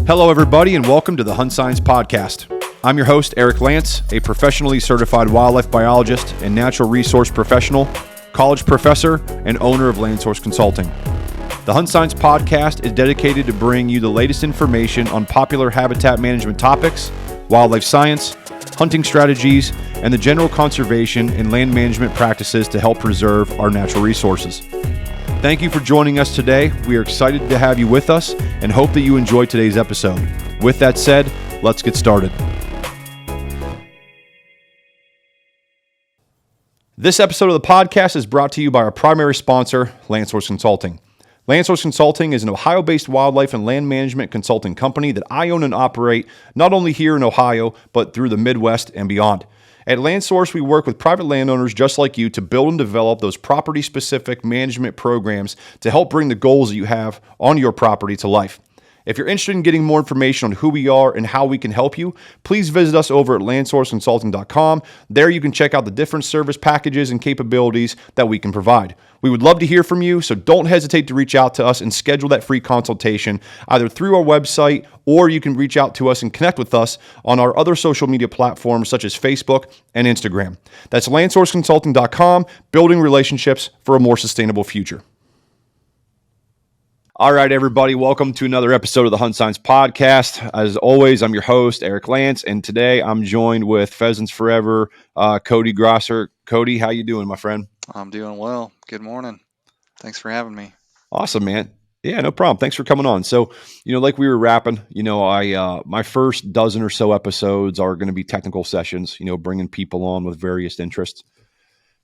Hello, everybody, and welcome to the HuntScience podcast. I'm your host, Eric Lance, a professionally certified wildlife biologist and natural resource professional, college professor, and owner of Land Source Consulting. The HuntScience podcast is dedicated to bring you the latest information on popular habitat management topics, wildlife science, hunting strategies, and the general conservation and land management practices to help preserve our natural resources. Thank you for joining us today. We are excited to have you with us and hope that you enjoy today's episode. With that said, let's get started. This episode of the podcast is brought to you by our primary sponsor, Land Source Consulting. Land Source Consulting is an Ohio-based wildlife and land management consulting company that I own and operate not only here in Ohio, but through the Midwest and beyond. At Land Source, we work with private landowners just like you to build and develop those property-specific management programs to help bring the goals that you have on your property to life. If you're interested in getting more information on who we are and how we can help you, please visit us over at landsourceconsulting.com. There you can check out the different service packages and capabilities that we can provide. We would love to hear from you, so don't hesitate to reach out to us and schedule that free consultation either through our website, or you can reach out to us and connect with us on our other social media platforms such as Facebook and Instagram. That's landsourceconsulting.com, building relationships for a more sustainable future. All right, everybody, welcome to another episode of the HuntScience podcast. As always, I'm your host, Eric Lance, and today I'm joined with Pheasants Forever, Cody Grasser. Cody, how you doing, my friend? I'm doing well. Good morning. Thanks for having me. Awesome, man. Yeah, no problem. Thanks for coming on. So, like we were wrapping, my first dozen or so episodes are going to be technical sessions, bringing people on with various interests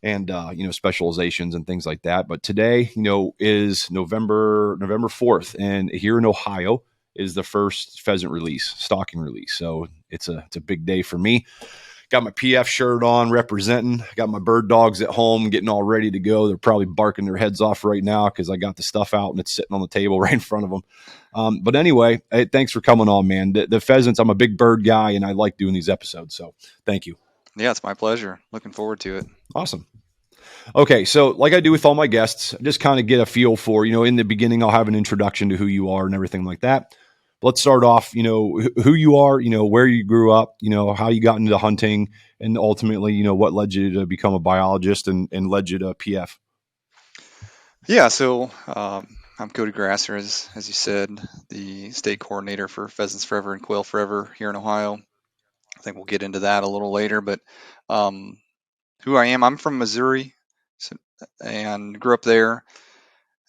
and, specializations and things like that. But today, is November 4th, and here in Ohio is the first pheasant release, stalking release. So it's a big day for me. Got my PF shirt on, representing. Got my bird dogs at home, getting all ready to go. They're probably barking their heads off right now because I got the stuff out and it's sitting on the table right in front of them. But anyway, hey, thanks for coming on, man. The pheasants, I'm a big bird guy, and I like doing these episodes. So thank you. Yeah, it's my pleasure. Looking forward to it. Awesome. Okay, so like I do with all my guests, just kind of get a feel for, in the beginning, I'll have an introduction to who you are and everything like that. Let's start off, who you are, where you grew up, how you got into hunting, and ultimately, what led you to become a biologist and led you to PF. Yeah, so I'm Cody Grasser, as you said, the state coordinator for Pheasants Forever and Quail Forever here in Ohio. I think we'll get into that a little later, but who I am, I'm from Missouri and grew up there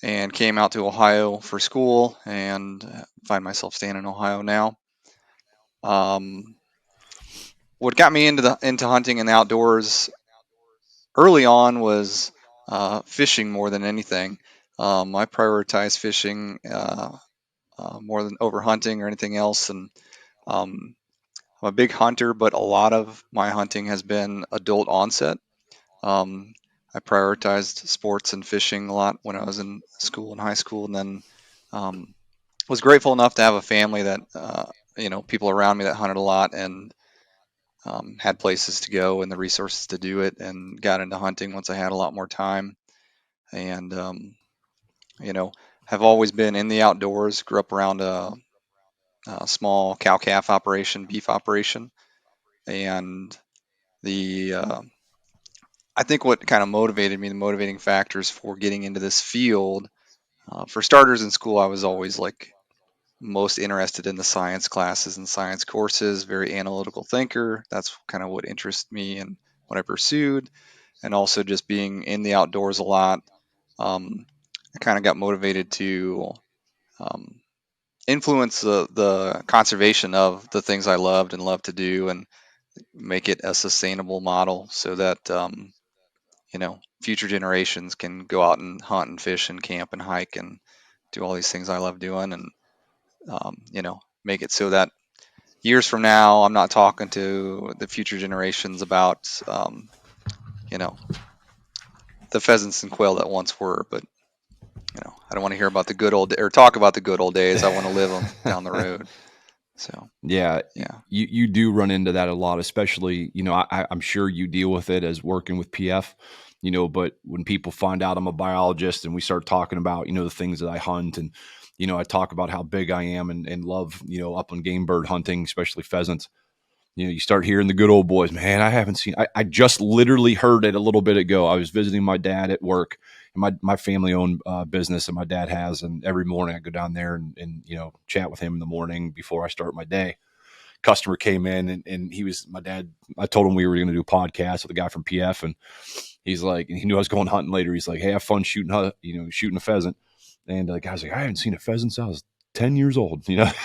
and came out to Ohio for school and find myself staying in Ohio now. What got me into hunting and the outdoors early on was fishing more than anything. I prioritize fishing more than over hunting or anything else, and I'm a big hunter, but a lot of my hunting has been adult onset. I prioritized sports and fishing a lot when I was in school and high school, and then was grateful enough to have a family that people around me that hunted a lot and had places to go and the resources to do it, and got into hunting once I had a lot more time. And have always been in the outdoors. Grew up around a small cow-calf operation, beef operation, and I think what kind of motivated me, the motivating factors for getting into this field, for starters, in school I was always like most interested in the science classes and science courses, very analytical thinker. That's kind of what interested me and what I pursued. And also just being in the outdoors a lot, I kind of got motivated to influence the conservation of the things I loved and love to do, and make it a sustainable model so that future generations can go out and hunt and fish and camp and hike and do all these things I love doing, and make it so that years from now I'm not talking to the future generations about the pheasants and quail that once were, but I don't want to hear about the good old or talk about the good old days. I want to live them down the road. So yeah, you do run into that a lot, especially I'm sure you deal with it as working with PF. But when people find out I'm a biologist and we start talking about the things that I hunt and I talk about how big I am and love, upland game bird hunting, especially pheasants. You start hearing the good old boys, man. I just literally heard it a little bit ago. I was visiting my dad at work, and my family owned business that my dad has. And every morning I go down there and chat with him in the morning before I start my day. Customer came in and he was my dad. I told him we were going to do a podcast with a guy from PF, and he's like, and he knew I was going hunting later. He's like, hey, have fun shooting a pheasant. And the guy's like, I haven't seen a pheasant since I was 10 years old.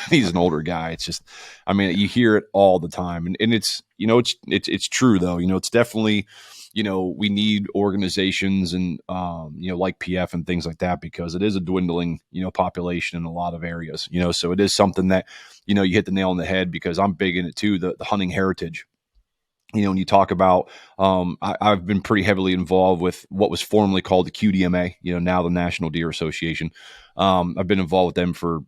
He's an older guy. It's just, I mean, you hear it all the time. And it's, it's true though. It's definitely, we need organizations and, like PF and things like that, because it is a dwindling, population in a lot of areas, so it is something that, you hit the nail on the head, because I'm big in it too, the hunting heritage. When you talk about, I've been pretty heavily involved with what was formerly called the QDMA, now the National Deer Association. I've been involved with them for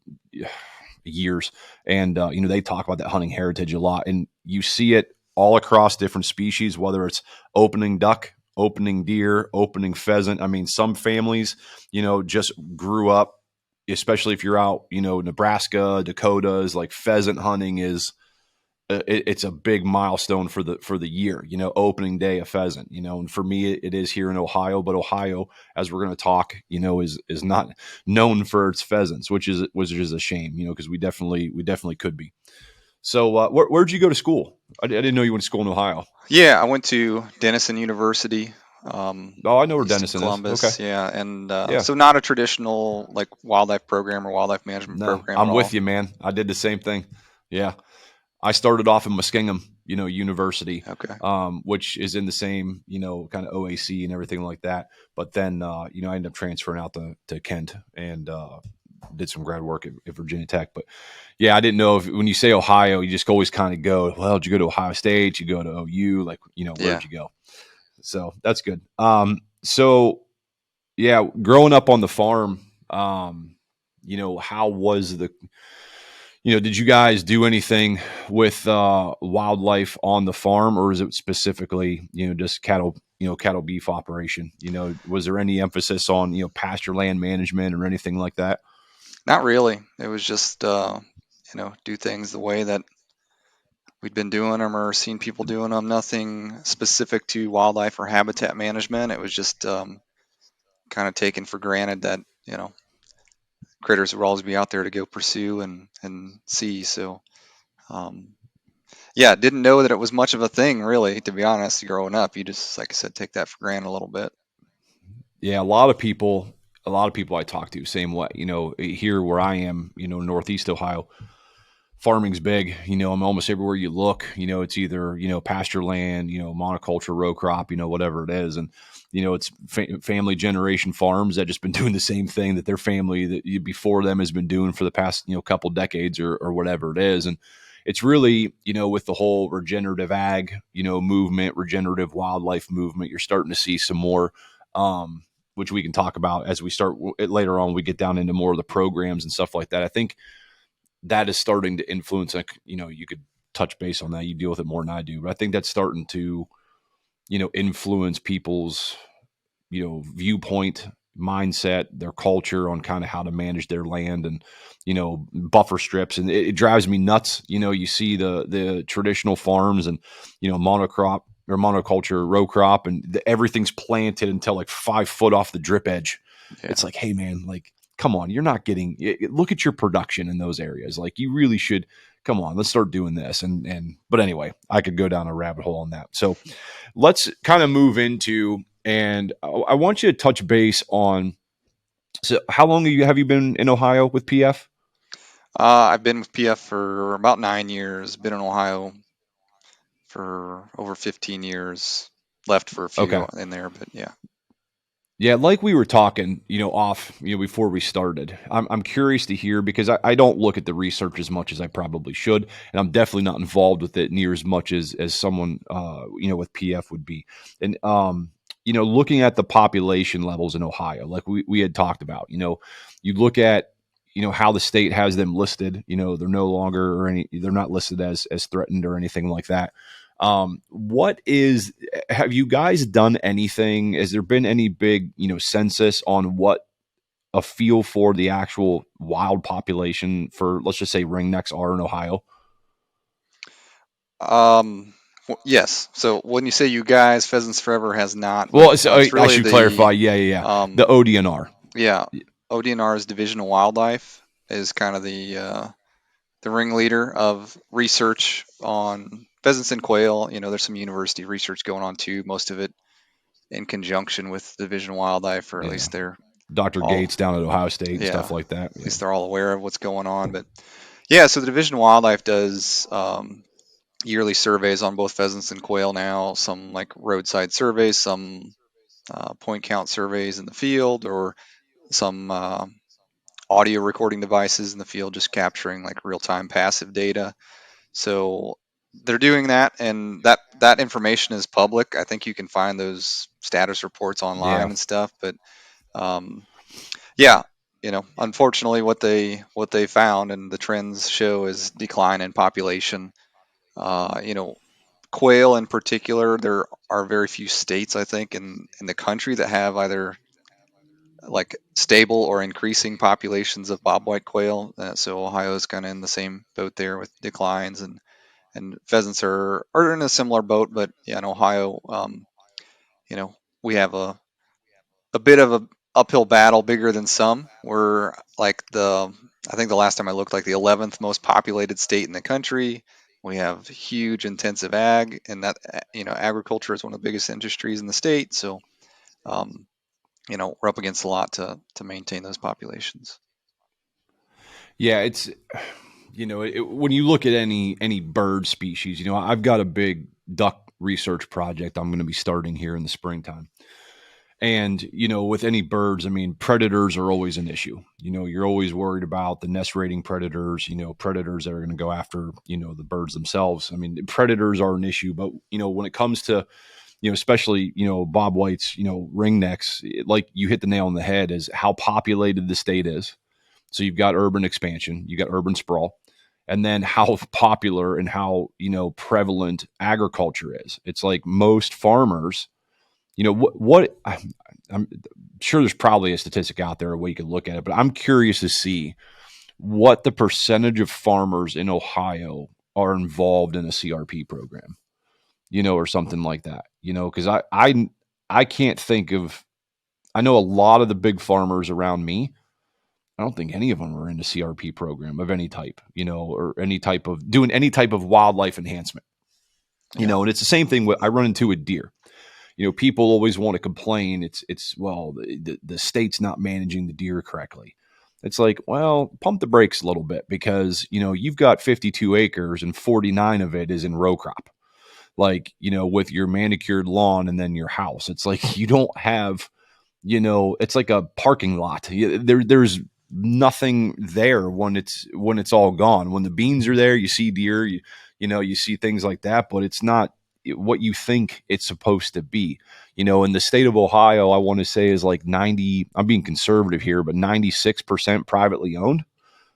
years, and they talk about that hunting heritage a lot, and you see it all across different species, whether it's opening duck, opening deer, opening pheasant. I mean, some families, just grew up, especially if you're out, Nebraska, Dakotas, like pheasant hunting is. It's a big milestone for the year, opening day of pheasant, and for me, it is here in Ohio, but Ohio, as we're going to talk, is not known for its pheasants, which is a shame, because we definitely could be. So, where'd you go to school? I didn't know you went to school in Ohio. Yeah, I went to Denison University, Oh, I know where east of Denison is. Okay. Columbus. Yeah, and Yeah. so not a traditional like wildlife program or wildlife management No, program at I'm with all. you, man. I did the same thing. Yeah. I started off in Muskingum, University, Okay. which is in the same, kind of OAC and everything like that. But then, I ended up transferring out to Kent and did some grad work at Virginia Tech. But yeah, I didn't know if when you say Ohio, you just always kind of go, well, did you go to Ohio State? You go to OU? Like, Yeah. where'd you go? So that's good. So yeah, growing up on the farm, how was did you guys do anything with wildlife on the farm, or is it specifically, just cattle beef operation? Was there any emphasis on, pasture land management or anything like that? Not really. It was just do things the way that we'd been doing them or seen people doing them. Nothing specific to wildlife or habitat management. It was just kind of taken for granted that critters would always be out there to go pursue and see. So um, yeah, didn't know that it was much of a thing really. To be honest, growing up, you just like I said, take that for granted a little bit. Yeah, a lot of people I talk to, same way. Here where I am, Northeast Ohio, farming's big. I'm almost everywhere you look. It's either pasture land, monoculture, row crop, whatever it is, and it's family generation farms that just been doing the same thing that their family before them has been doing for the past couple decades or whatever it is, and it's really with the whole regenerative ag movement, regenerative wildlife movement, you're starting to see some more. Which we can talk about as we start later on. We get down into more of the programs and stuff like that. I think that is starting to influence, like, you could touch base on that. You deal with it more than I do, but I think that's starting to, influence people's, viewpoint, mindset, their culture on kind of how to manage their land and, buffer strips. And it drives me nuts. You see the traditional farms and, monocrop or monoculture row crop, and everything's planted until like 5 foot off the drip edge. Yeah. It's like, hey man, like, come on, you're not getting, look at your production in those areas. Like, you really should, come on, let's start doing this. But anyway, I could go down a rabbit hole on that. So let's kind of move into, and I want you to touch base on, so how long have you been in Ohio with PF? I've been with PF for about 9 years. Been in Ohio for over 15 years. Left for a Okay. few in there, but yeah. Yeah, like we were talking, off, before we started. I'm curious to hear, because I don't look at the research as much as I probably should, and I'm definitely not involved with it near as much as someone with PF would be. And looking at the population levels in Ohio, like we had talked about, you look at how the state has them listed. They're no longer they're not listed as threatened or anything like that. Have you guys done anything? Has there been any big, census on what a feel for the actual wild population for, let's just say, ringnecks are in Ohio? Yes. So when you say you guys, Pheasants Forever has not, but Well, it's I really should clarify. Yeah. The um, ODNR. yeah, ODNR's Division of Wildlife is kind of the ringleader of research on pheasants and quail. There's some university research going on too. Most of it in conjunction with Division of Wildlife, or at Yeah. least they're Dr. all, Gates down at Ohio State and yeah, stuff like that. at Yeah. least they're all aware of what's going on. But yeah, so the Division of Wildlife does yearly surveys on both pheasants and quail now. Some like roadside surveys, some point count surveys in the field, or some audio recording devices in the field, just capturing like real time passive data. So they're doing that, and that information is public. I think you can find those status reports online Yeah. and stuff. But um, yeah, unfortunately, what they found and the trends show is decline in population. Quail in particular, there are very few states, I think, in the country that have either like stable or increasing populations of bobwhite quail. So Ohio's kind of in the same boat there with declines, and pheasants are in a similar boat. But yeah, in Ohio, you know, we have a bit of a uphill battle, bigger than some. We're like I think the last time I looked, like the 11th most populated state in the country. We have huge intensive ag, and that agriculture is one of the biggest industries in the state. So um, we're up against a lot to maintain those populations. Yeah. It's, when you look at any bird species, I've got a big duck research project I'm going to be starting here in the springtime. And, with any birds, I mean, predators are always an issue. You're always worried about the nest raiding predators, predators that are going to go after, the birds themselves. I mean, predators are an issue, but, when it comes to, especially, bob whites, ringnecks, like you hit the nail on the head is how populated the state is. So you've got urban expansion, you got urban sprawl, and then how popular and how, prevalent agriculture is. It's like most farmers, I'm sure there's probably a statistic out there where you could look at it, but I'm curious to see what the percentage of farmers in Ohio are involved in a CRP program, or something like that, because I can't think of, I know a lot of the big farmers around me. I don't think any of them are in a CRP program of any type, or any type of doing any type of wildlife enhancement, Yeah. and it's the same thing I run into with deer. People always want to complain. Well, the state's not managing the deer correctly. It's like, well, pump the brakes a little bit because, you've got 52 acres and 49 of it is in row crop. Like, with your manicured lawn and then your house, it's like, you don't have, it's like a parking lot. There's nothing there when it's all gone. When the beans are there, you see deer, you see things like that, but it's not what you think it's supposed to be. In the state of Ohio, I want to say is like 90, I'm being conservative here, but 96% privately owned.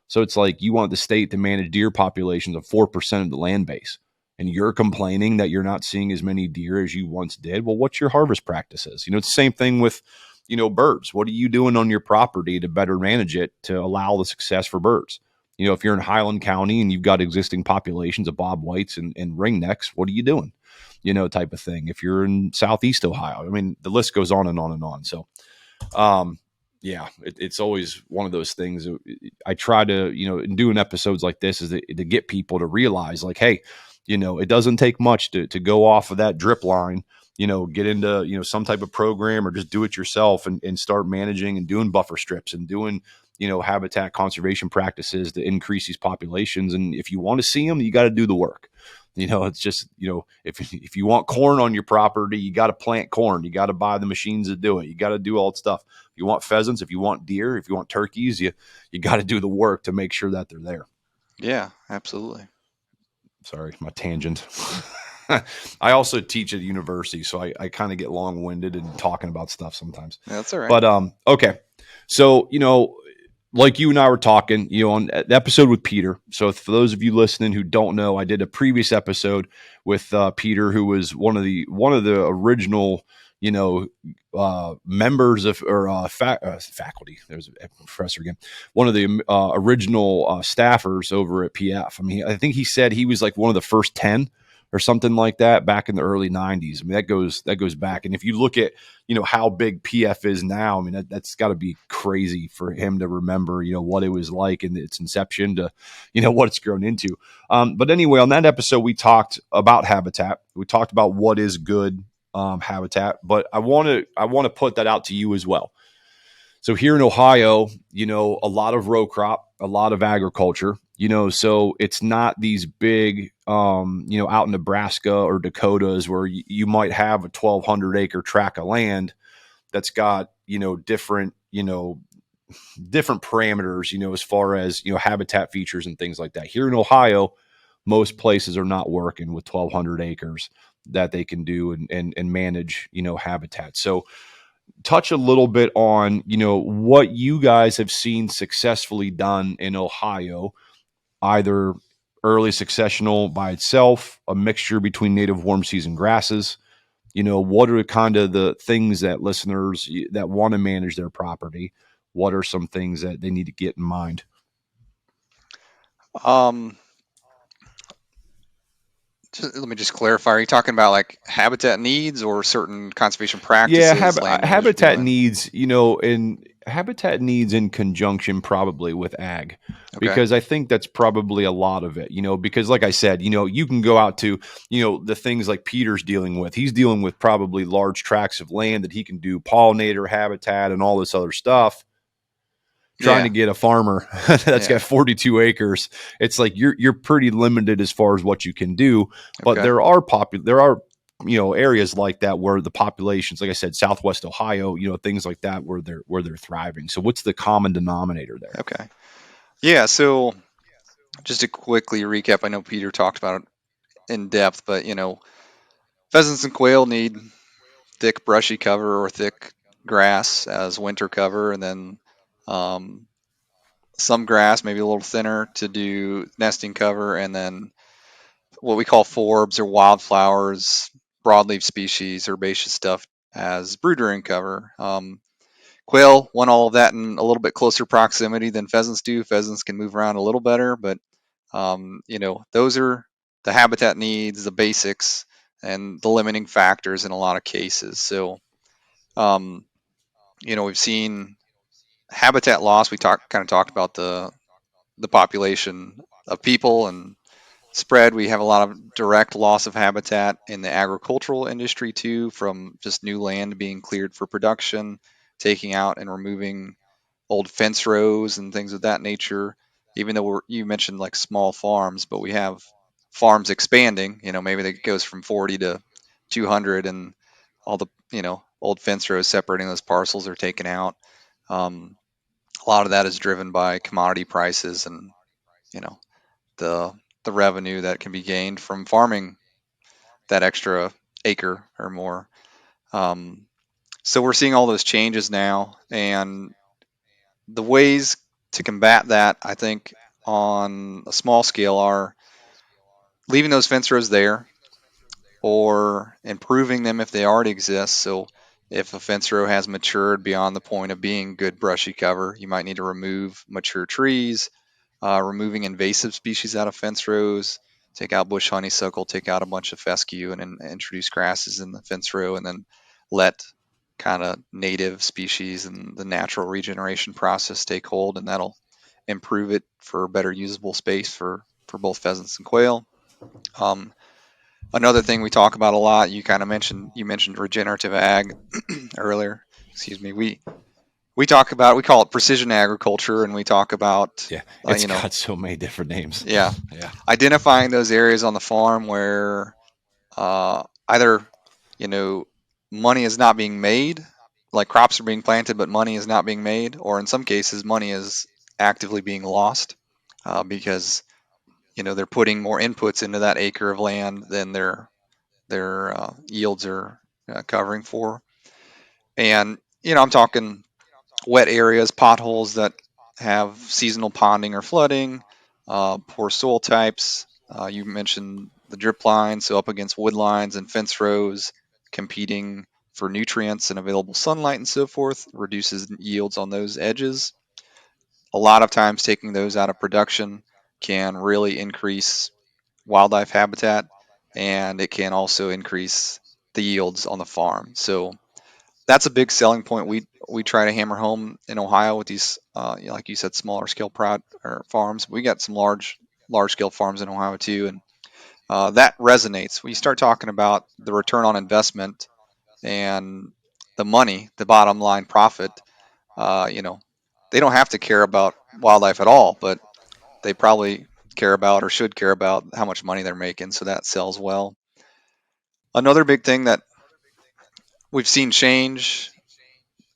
So it's like you want the state to manage deer populations of 4% of the land base. And you're complaining that you're not seeing as many deer as you once did. Well, what's your harvest practices? It's the same thing with, birds. What are you doing on your property to better manage it to allow the success for birds? If you're in Highland County and you've got existing populations of bob whites and ringnecks, what are you doing? Type of thing. If you're in Southeast Ohio, I mean, the list goes on and on and on. So, yeah, it's always one of those things. I try to, in doing episodes like this is to get people to realize like, hey, it doesn't take much to go off of that drip line, get into, some type of program or just do it yourself and start managing and doing buffer strips and doing, habitat conservation practices to increase these populations. And if you want to see them, you got to do the work. It's just, if you want corn on your property, you got to plant corn. You got to buy the machines that do it. You got to do all that stuff. If you want pheasants, if you want deer, if you want turkeys, you got to do the work to make sure that they're there. Yeah, absolutely. Sorry, my tangent. I also teach at university, so I kind of get long-winded and talking about stuff sometimes. Yeah, that's all right. But okay. So, like you and I were talking, on the episode with Peter. So for those of you listening who don't know, I did a previous episode with Peter, who was one of the original you know, members of or faculty. There's a professor again, one of the original staffers over at PF. I mean, I think he said he was like one of the first 10 or something like that back in the early 90s. I mean, that goes back. And if you look at, how big PF is now, I mean, that's got to be crazy for him to remember, what it was like in its inception to, what it's grown into. But anyway, on that episode, we talked about habitat. We talked about what is good habitat, but I want to put that out to you as well. So here in Ohio, a lot of row crop, a lot of agriculture, so it's not these big, out in Nebraska or Dakotas where you might have a 1,200 acre tract of land that's got, different parameters, as far as, habitat features and things like that. Here in Ohio, most places are not working with 1,200 acres that they can do and manage, habitat. So touch a little bit on, what you guys have seen successfully done in Ohio, either early successional by itself, a mixture between native warm season grasses. What are kind of the things that listeners that want to manage their property, what are some things that they need to get in mind? Um, let me just clarify. Are you talking about like habitat needs or certain conservation Yeah, practices land managers are habitat doing? needs, and habitat needs in conjunction probably with ag, Okay. because I think that's probably a lot of it, because like I said, you can go out to, the things like Peter's dealing with. He's dealing with probably large tracts of land that he can do pollinator habitat and all this other stuff. Trying to Yeah. get a farmer that's Yeah. got 42 acres, it's like you're pretty limited as far as what you can do. But Okay. there are areas like that where the populations, like I said, Southwest Ohio, things like that where they're thriving. So what's the common denominator there? Okay. Yeah. So just to quickly recap, I know Peter talked about it in depth, but pheasants and quail need thick brushy cover or thick grass as winter cover, and then um, some grass, maybe a little thinner, to do nesting cover, and then what we call forbs or wildflowers, broadleaf species, herbaceous stuff as brood cover. Quail want all of that in a little bit closer proximity than pheasants do. Pheasants can move around a little better, but those are the habitat needs, the basics, and the limiting factors in a lot of cases. So, um, we've seen habitat loss. We kind of talked about the population of people and spread. We have a lot of direct loss of habitat in the agricultural industry too, from just new land being cleared for production, taking out and removing old fence rows and things of that nature. Even though you mentioned like small farms, but we have farms expanding. Maybe it goes from 40 to 200, and all the old fence rows separating those parcels are taken out. Um, a lot of that is driven by commodity prices and you know the the revenue that can be gained from farming that extra acre or more. Um, so we're seeing all those changes now, and the ways to combat that, I think, on a small scale are leaving those fence rows there or improving them if they already exist. So if a fence row has matured beyond the point of being good brushy cover, you might need to remove mature trees, removing invasive species out of fence rows, take out bush honeysuckle, take out a bunch of fescue, and introduce grasses in the fence row, and then let kind of native species and the natural regeneration process take hold, and that'll improve it for better usable space for both pheasants and quail. Um, Another thing we talk about a lot, you mentioned regenerative ag earlier. Excuse me. We talk about, we call it precision agriculture, and we talk about Yeah, uh, it's you know got so many different names. yeah, Yeah. identifying those areas on the farm where either you know money is not being made, like crops are being planted but money is not being made, or in some cases money is actively being lost because they're putting more inputs into that acre of land than their yields are covering for. And I'm talking wet areas, potholes that have seasonal ponding or flooding, poor soil types. You mentioned the drip line, so up against wood lines and fence rows, competing for nutrients and available sunlight and so forth, reduces yields on those edges. A lot of times, taking those out of production can really increase wildlife habitat, and it can also increase the yields on the farm. So that's a big selling point we try to hammer home in Ohio with these, like you said, smaller scale or farms. We got some large scale farms in Ohio too, and that resonates. When you start talking about the return on investment and the money, the bottom line profit, you know, they don't have to care about wildlife at all, but they probably care about or should care about how much money they're making. So that sells well. Another big thing that we've seen change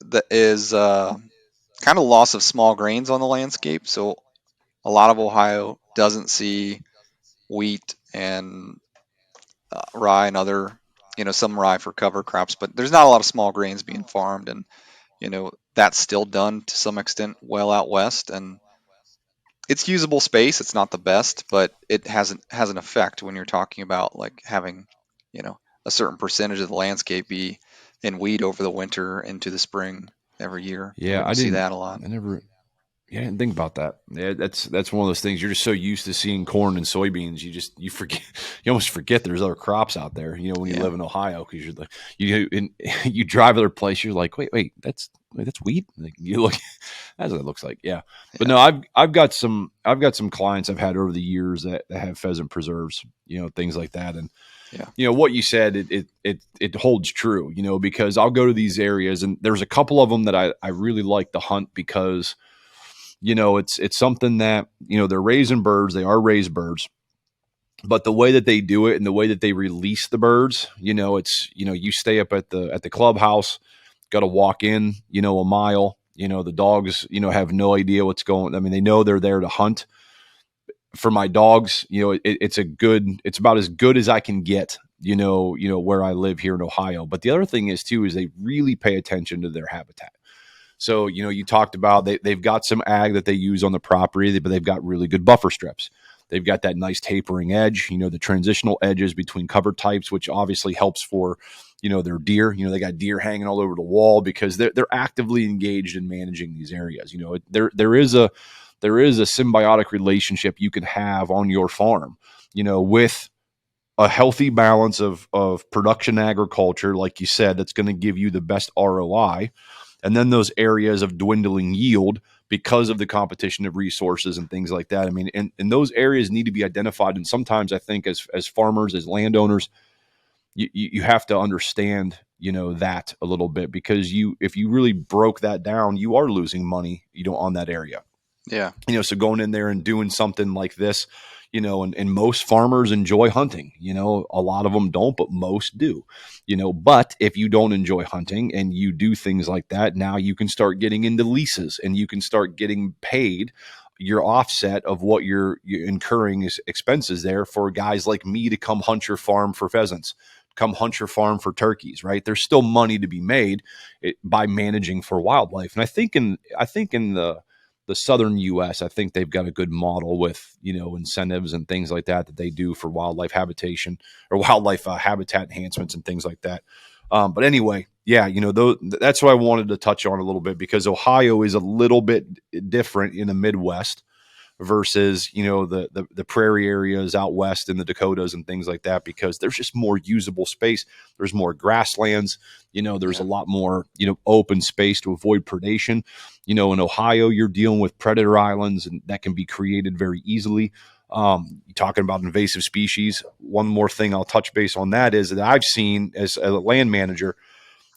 that is kind of loss of small grains on the landscape. So a lot of Ohio doesn't see wheat and rye and other, some rye for cover crops, but there's not a lot of small grains being farmed, and that's still done to some extent well out west, and it's usable space. It's not the best, but it has an effect when you're talking about like having, a certain percentage of the landscape be in wheat over the winter into the spring every year, and Yeah, we don't see that a lot. I never, yeah, I didn't think about that. Yeah, that's one of those things. You're just so used to seeing corn and soybeans, you forget, you almost forget there's other crops out there. When you Yeah, live in Ohio, because you're like you drive other place, you're like, wait, that's wheat. Like, you look, that's what it looks like. Yeah, but yeah, no, I've got some clients I've had over the years that have pheasant preserves, things like that, and yeah, what you said, it holds true, because I'll go to these areas and there's a couple of them that I really like to hunt because it's something that, they're raising birds. They are raised birds, but the way that they do it and the way that they release the birds, it's, you stay up at the clubhouse, got to walk in, a mile, the dogs, have no idea what's going. I mean, they know they're there to hunt. For my dogs, it's about as good as I can get, where I live here in Ohio. But the other thing is too, is they really pay attention to their habitat. So, you talked about they've got some ag that they use on the property, but they've got really good buffer strips. They've got that nice tapering edge, the transitional edges between cover types, which obviously helps for, their deer. They got deer hanging all over the wall because they're actively engaged in managing these areas. There is a symbiotic relationship you can have on your farm, with a healthy balance of production agriculture, like you said, that's going to give you the best ROI. And then those areas of dwindling yield because of the competition of resources and things like that. I mean, and those areas need to be identified. And sometimes I think as farmers, as landowners, you have to understand, that a little bit, because if you really broke that down, you are losing money, on that area. yeah, So going in there and doing something like this, and most farmers enjoy hunting, a lot of them don't, but most do, but if you don't enjoy hunting and you do things like that, now you can start getting into leases and you can start getting paid your offset of what you're incurring as expenses there for guys like me to come hunt your farm for pheasants, come hunt your farm for turkeys, right? There's still money to be made by managing for wildlife. And I think in the southern U.S., I think they've got a good model with, incentives and things like that they do for wildlife habitation or wildlife habitat enhancements and things like that. But anyway, yeah, that's what I wanted to touch on a little bit, because Ohio is a little bit different in the Midwest versus, the prairie areas out west in the Dakotas and things like that, because there's just more usable space. There's more grasslands, there's a yeah, lot more, open space to avoid predation. In Ohio, you're dealing with predator islands, and that can be created very easily. Talking about invasive species, one more thing I'll touch base on that is that I've seen as a land manager,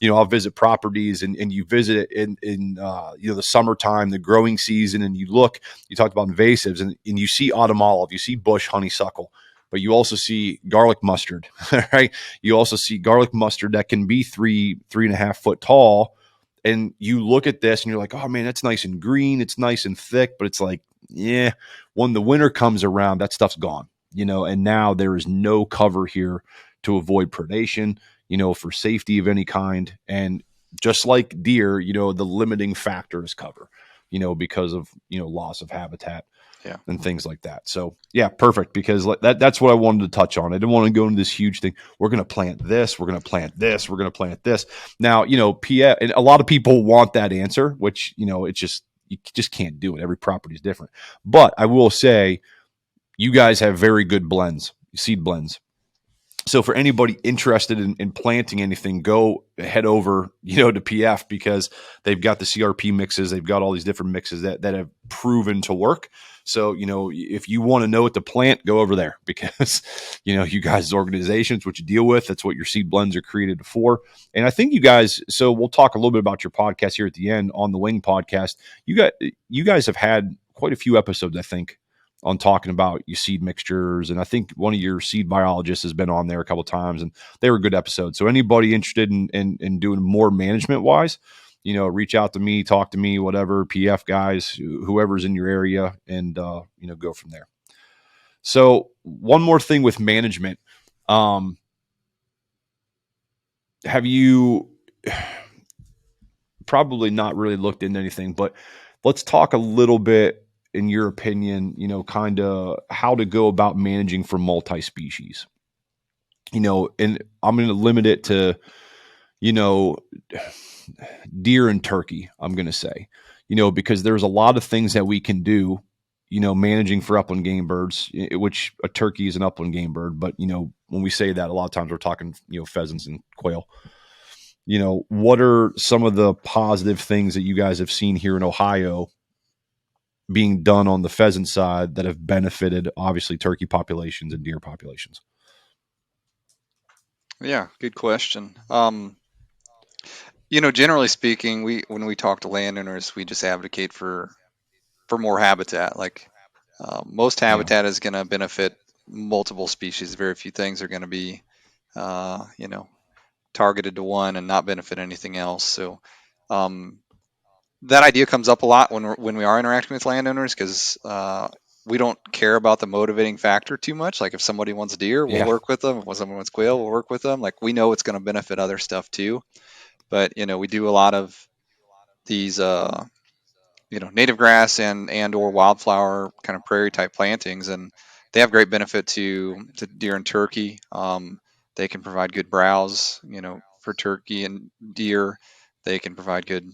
I'll visit properties, and you visit it in the summertime, the growing season, and you talked about invasives, and you see autumn olive, you see bush honeysuckle, but you also see garlic mustard, right? You also see garlic mustard that can be 3.5 foot tall. And you look at this and you're like, oh man, that's nice and green. It's nice and thick, but it's like, yeah, when the winter comes around, that stuff's gone, and now there is no cover here to avoid predation, for safety of any kind. And just like deer, the limiting factor is cover, because of, loss of habitat. Yeah. and things like that. So yeah, perfect, because that's what I wanted to touch on. I didn't want to go into this huge thing. We're going to plant this. We're going to plant this. We're going to plant this. Now, PF, and a lot of people want that answer, which, it's just, you just can't do it. Every property is different. But I will say, you guys have very good blends, seed blends. So for anybody interested in planting anything, go head over, to PF, because they've got the CRP mixes. They've got all these different mixes that have proven to work. So, if you want to know what to plant, go over there, because, you guys' organizations, what you deal with, that's what your seed blends are created for. And I think you guys, so we'll talk a little bit about your podcast here at the end on the Wing podcast. You guys have had quite a few episodes, I think, on talking about your seed mixtures. And I think one of your seed biologists has been on there a couple of times, and they were good episodes. So anybody interested in doing more management wise, reach out to me, talk to me, whatever, PF guys, whoever's in your area, and, go from there. So one more thing with management. Have you probably not really looked into anything, but let's talk a little bit, in your opinion, kind of how to go about managing for multi-species. And I'm going to limit it to, you know, deer and turkey, I'm going to say, because there's a lot of things that we can do, managing for upland game birds, which a turkey is an upland game bird. But, when we say that, a lot of times we're talking, pheasants and quail. What are some of the positive things that you guys have seen here in Ohio being done on the pheasant side that have benefited, obviously, turkey populations and deer populations? Yeah, good question. Generally speaking, when we talk to landowners, we just advocate for more habitat. Like most Yeah. habitat is going to benefit multiple species. Very few things are going to be, you know, targeted to one and not benefit anything else. So um, that idea comes up a lot when we are interacting with landowners, because we don't care about the motivating factor too much. Like if somebody wants deer, we'll Yeah. work with them. If someone wants quail, we'll work with them. Like we know it's going to benefit other stuff too. But we do a lot of these native grass and or wildflower kind of prairie type plantings, and they have great benefit to deer and turkey. They can provide good browse, for turkey and deer. They can provide good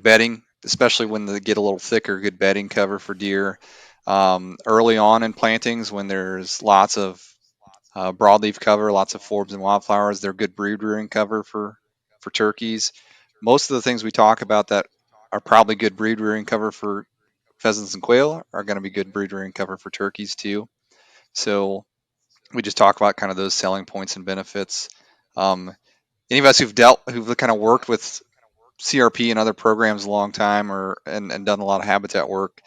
bedding, especially when they get a little thicker. Good bedding cover for deer. Early on in plantings, when there's lots of broadleaf cover, lots of forbs and wildflowers, they're good brood rearing cover for turkeys. Most of the things we talk about that are probably good breed rearing cover for pheasants and quail are going to be good breed rearing cover for turkeys too. So we just talk about kind of those selling points and benefits. Um, any of us who've kind of worked with CRP and other programs a long time, and done a lot of habitat work,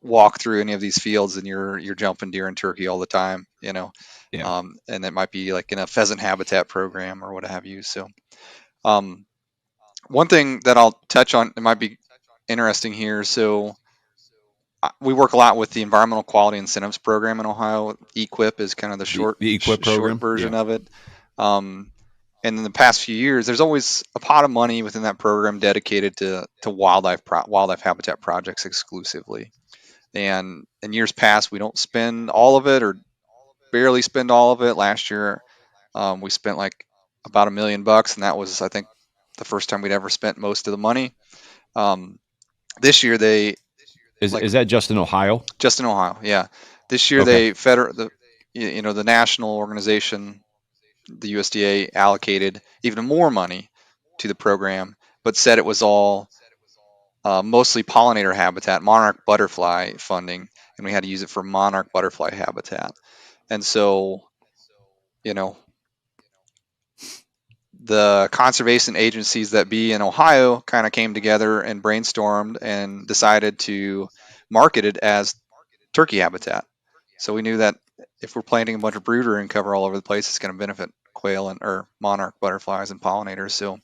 walk through any of these fields and you're jumping deer and turkey all the time, Yeah. and it might be like in a pheasant habitat program or what have you. So um, one thing that I'll touch on, it might be interesting here. So we work a lot with the Environmental Quality Incentives Program in Ohio. EQIP is kind of the The equip short program. Yeah. version of it. Um, and in the past few years, there's always a pot of money within that program dedicated to wildlife habitat projects exclusively. And in years past, we don't spend all of it, or barely spend all of it. Last year, we spent like about $1 million, and that was, I think, the first time we'd ever spent most of the money. Um, this year, they like Is that just in Ohio? just in Ohio, yeah. This year, Okay. they the national organization, the USDA, allocated even more money to the program, but said it was all mostly pollinator habitat, monarch butterfly funding, and we had to use it for monarch butterfly habitat. And so, you know, the conservation agencies that be in Ohio kind of came together and brainstormed and decided to market it as turkey habitat. So we knew that if we're planting a bunch of brooder and cover all over the place, it's going to benefit quail and or monarch butterflies and pollinators. So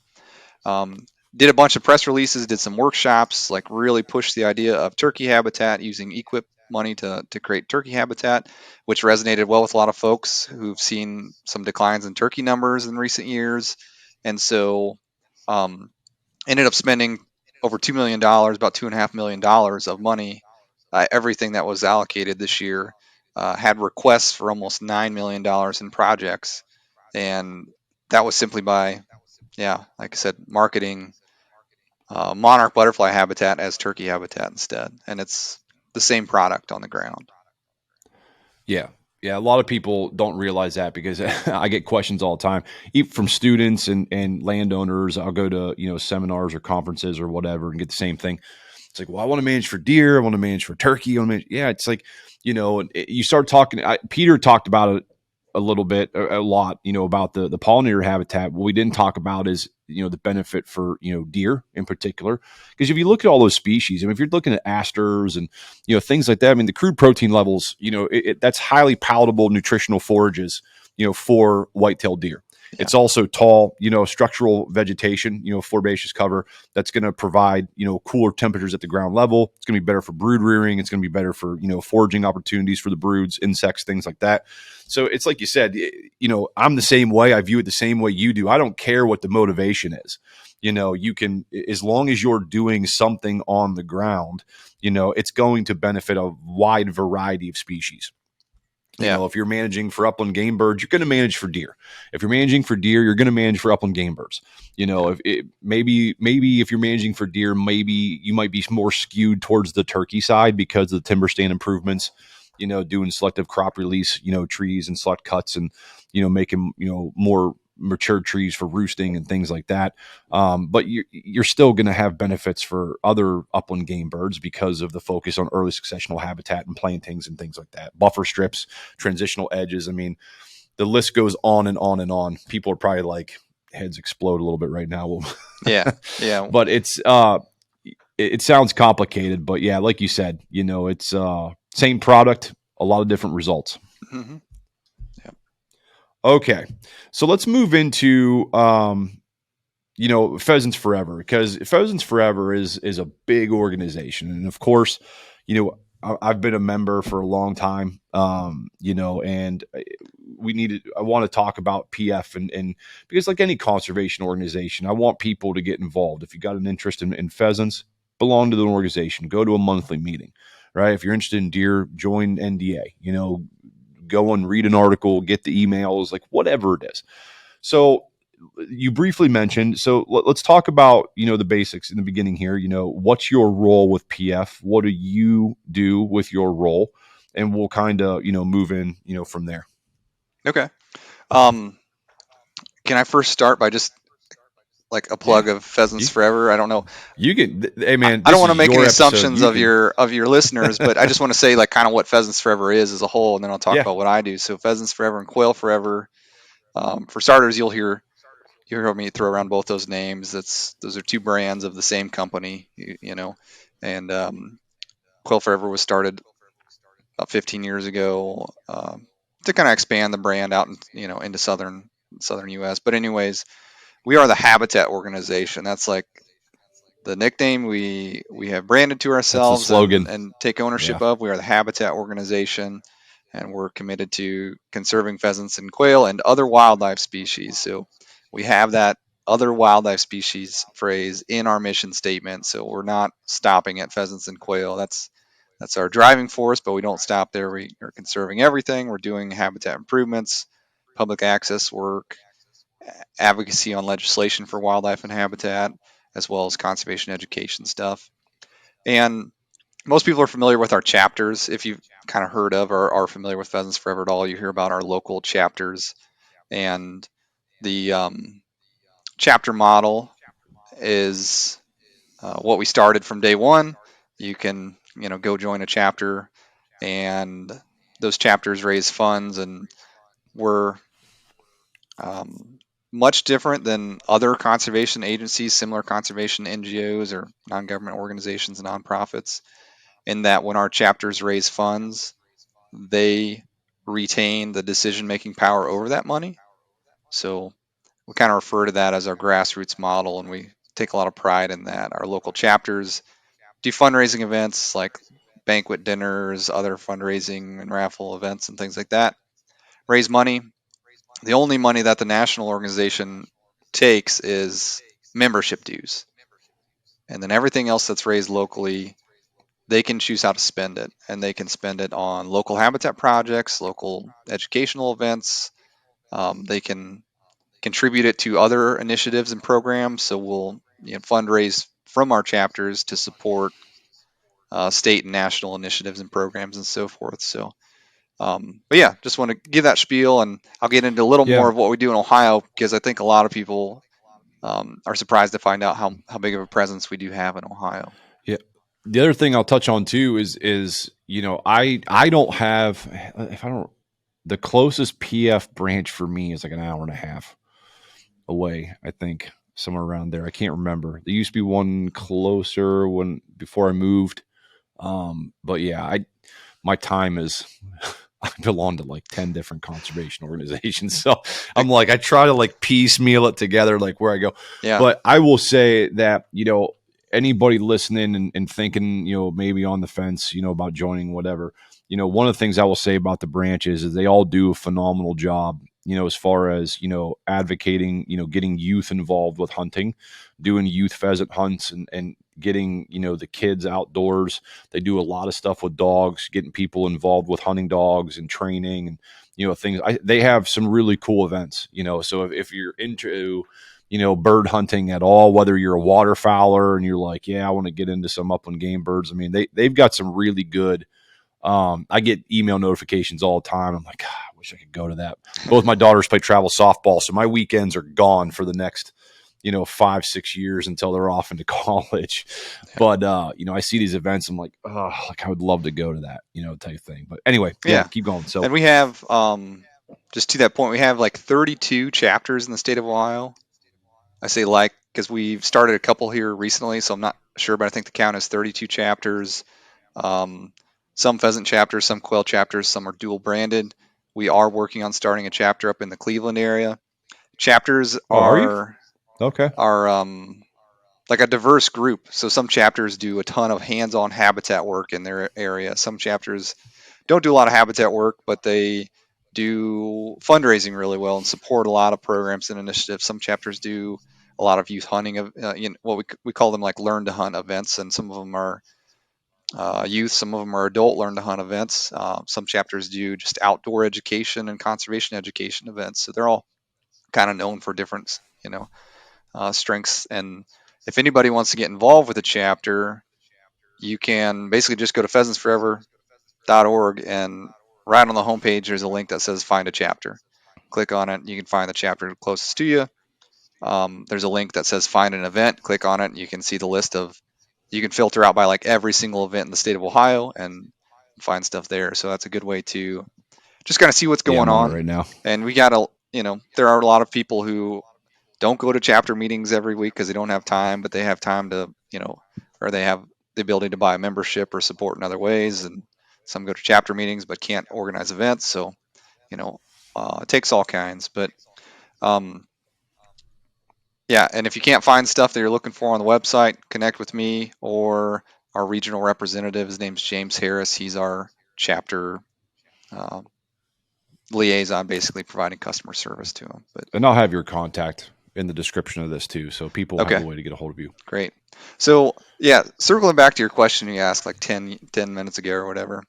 um, did a bunch of press releases, did some workshops, like really pushed the idea of turkey habitat using EQIP money to create turkey habitat, which resonated well with a lot of folks who've seen some declines in turkey numbers in recent years. And so um, ended up spending over $2 million, about $2.5 million of money everything that was allocated this year had requests for almost $9 million in projects, and that was simply by, yeah, like I said, marketing monarch butterfly habitat as turkey habitat instead, and it's the same product on the ground. Yeah. Yeah, a lot of people don't realize that because I get questions all the time, even from students and landowners. I'll go to seminars or conferences or whatever and get the same thing. It's like, well, I want to manage for deer, I want to manage for turkey. Yeah, it's like you start talking. Peter talked about it a little bit, a lot, about the pollinator habitat. What we didn't talk about is the benefit for deer in particular, because if you look at all those species, I mean, if you're looking at asters and things like that, I mean, the crude protein levels, that's highly palatable nutritional forages, for white-tailed deer. Yeah, It's also tall, structural vegetation, herbaceous cover that's going to provide, cooler temperatures at the ground level. It's going to be better for brood rearing. It's going to be better for, foraging opportunities for the broods, insects, things like that. So it's like you said, I'm the same way. I view it the same way you do. I don't care what the motivation is. You can, as long as you're doing something on the ground, it's going to benefit a wide variety of species. yeah, If you're managing for upland game birds, you're going to manage for deer. If you're managing for deer, you're going to manage for upland game birds. yeah, Maybe if you're managing for deer, maybe you might be more skewed towards the turkey side because of the timber stand improvements. Doing selective crop release, trees and select cuts, and making more mature trees for roosting and things like that. But you're still going to have benefits for other upland game birds because of the focus on early successional habitat and plantings and things like that. Buffer strips, transitional edges. I mean, the list goes on and on and on. People are probably like heads explode a little bit right now. yeah, yeah. But it sounds complicated, but yeah, like you said, it's same product, a lot of different results. Hmm. Okay, so let's move into Pheasants Forever, because Pheasants Forever is a big organization, and of course, I've been a member for a long time, and I want to talk about PF, and because like any conservation organization, I want people to get involved. If you got an interest in pheasants, belong to the organization, go to a monthly meeting, right? If you're interested in deer, join NDA, go and read an article, get the emails, like whatever it is. So you briefly mentioned, so let's talk about the basics in the beginning here. What's your role with PF? What do you do with your role? And we'll kind of move in from there. Okay. Um, can I first start by just like a Yeah, plug of Pheasants you Forever? I don't know. you can. Hey man, I don't this want to is make any your episode. assumptions You of can. your listeners, but I just want to say like kind of what Pheasants Forever is as a whole, and then I'll talk Yeah, about what I do. So Pheasants Forever and Quail Forever. For starters, you hear me throw around both those names. Those are two brands of the same company, and Quail Forever was started about 15 years ago to kind of expand the brand out, into southern U.S. But anyways, we are the Habitat Organization. That's like the nickname we have branded to that's the ourselves and slogan. take ownership Yeah, of. We are the Habitat Organization, and we're committed to conserving pheasants and quail and other wildlife species. So we have that other wildlife species phrase in our mission statement. So we're not stopping at pheasants and quail. That's our driving force, but we don't stop there. We are conserving everything. We're doing habitat improvements, public access work, advocacy on legislation for wildlife and habitat, as well as conservation education stuff. And most people are familiar with our chapters. If you've kind of heard of or are familiar with Pheasants Forever at all, you hear about our local chapters. And the chapter model is what we started from day one. You can, go join a chapter, and those chapters raise funds, and we're um, much different than other conservation agencies, similar conservation NGOs or non-government organizations and nonprofits, in that when our chapters raise funds, they retain the decision-making power over that money. So we kind of refer to that as our grassroots model, and we take a lot of pride in that. Our local chapters do fundraising events like banquet dinners, other fundraising and raffle events, and things like that. Raise money. The only money that the national organization takes is membership dues. And then everything else that's raised locally they can choose how to spend it, and they can spend it on local habitat projects, local educational events. They can contribute it to other initiatives and programs. So we'll fundraise from our chapters to support state and national initiatives and programs and so forth. So, but yeah, just want to give that spiel, and I'll get into a little more Yeah. of what we do in Ohio because I think a lot of people are surprised to find out how big of a presence we do have in Ohio. Yeah. The other thing I'll touch on too is I don't have, if I don't, the closest PF branch for me is like an hour and a half away. I think somewhere around there. I can't remember. There used to be one closer when before I moved. But yeah, I my time is I belong to like 10 different conservation organizations. So I'm like, I try to like piecemeal it together, like where I go. Yeah, But I will say that, anybody listening and thinking, maybe on the fence, about joining whatever, one of the things I will say about the branches is they all do a phenomenal job, as far as, advocating, getting youth involved with hunting, doing youth pheasant hunts and getting, the kids outdoors. They do a lot of stuff with dogs, getting people involved with hunting dogs and training and, things. They have some really cool events, so if you're into, bird hunting at all, whether you're a waterfowler and you're like, yeah, I want to get into some upland game birds. I mean, they've got some really good, I get email notifications all the time. I'm like, God, I wish I could go to that. Both my daughters play travel softball, so my weekends are gone for the next, 5-6 years until they're off into college. But I see these events, I'm like, oh, like I would love to go to that, type thing. But anyway, yeah, yeah. keep going. So And we have just to that point, we have like 32 chapters in the state of Ohio. I say like because we've started a couple here recently, so I'm not sure, but I think the count is 32 chapters. Um, some pheasant chapters, some quail chapters, some are dual branded. We are working on starting a chapter up in the Cleveland area. Chapters oh, are you? Okay. are like a diverse group. So some chapters do a ton of hands-on habitat work in their area. Some chapters don't do a lot of habitat work, but they do fundraising really well and support a lot of programs and initiatives. Some chapters do a lot of youth hunting, what we call them like learn to hunt events, and some of them are youth, some of them are adult learn to hunt events. Some chapters do just outdoor education and conservation education events. So they're all kind of known for different, strengths. And if anybody wants to get involved with a chapter, you can basically just go to pheasantsforever.org, and right on the homepage there's a link that says find a chapter. Click on it, you can find the chapter closest to you. There's a link that says find an event. Click on it and you can see the list of, you can filter out by like every single event in the state of Ohio and find stuff there. So that's a good way to just kind of see what's Yeah, going I'm on it on. right now. And we got a, there are a lot of people who don't go to chapter meetings every week because they don't have time, but they have time to, or they have the ability to buy a membership or support in other ways. And some go to chapter meetings but can't organize events. So, you know, it takes all kinds. But um, yeah, and if you can't find stuff that you're looking for on the website, connect with me or our regional representative. His name's James Harris. He's our chapter uh, liaison, basically providing customer service to him. But And I'll have your contact in the description of this too, so people have a okay, way to get a hold of you. great. So yeah, circling back to your question you asked like 10 minutes ago or whatever.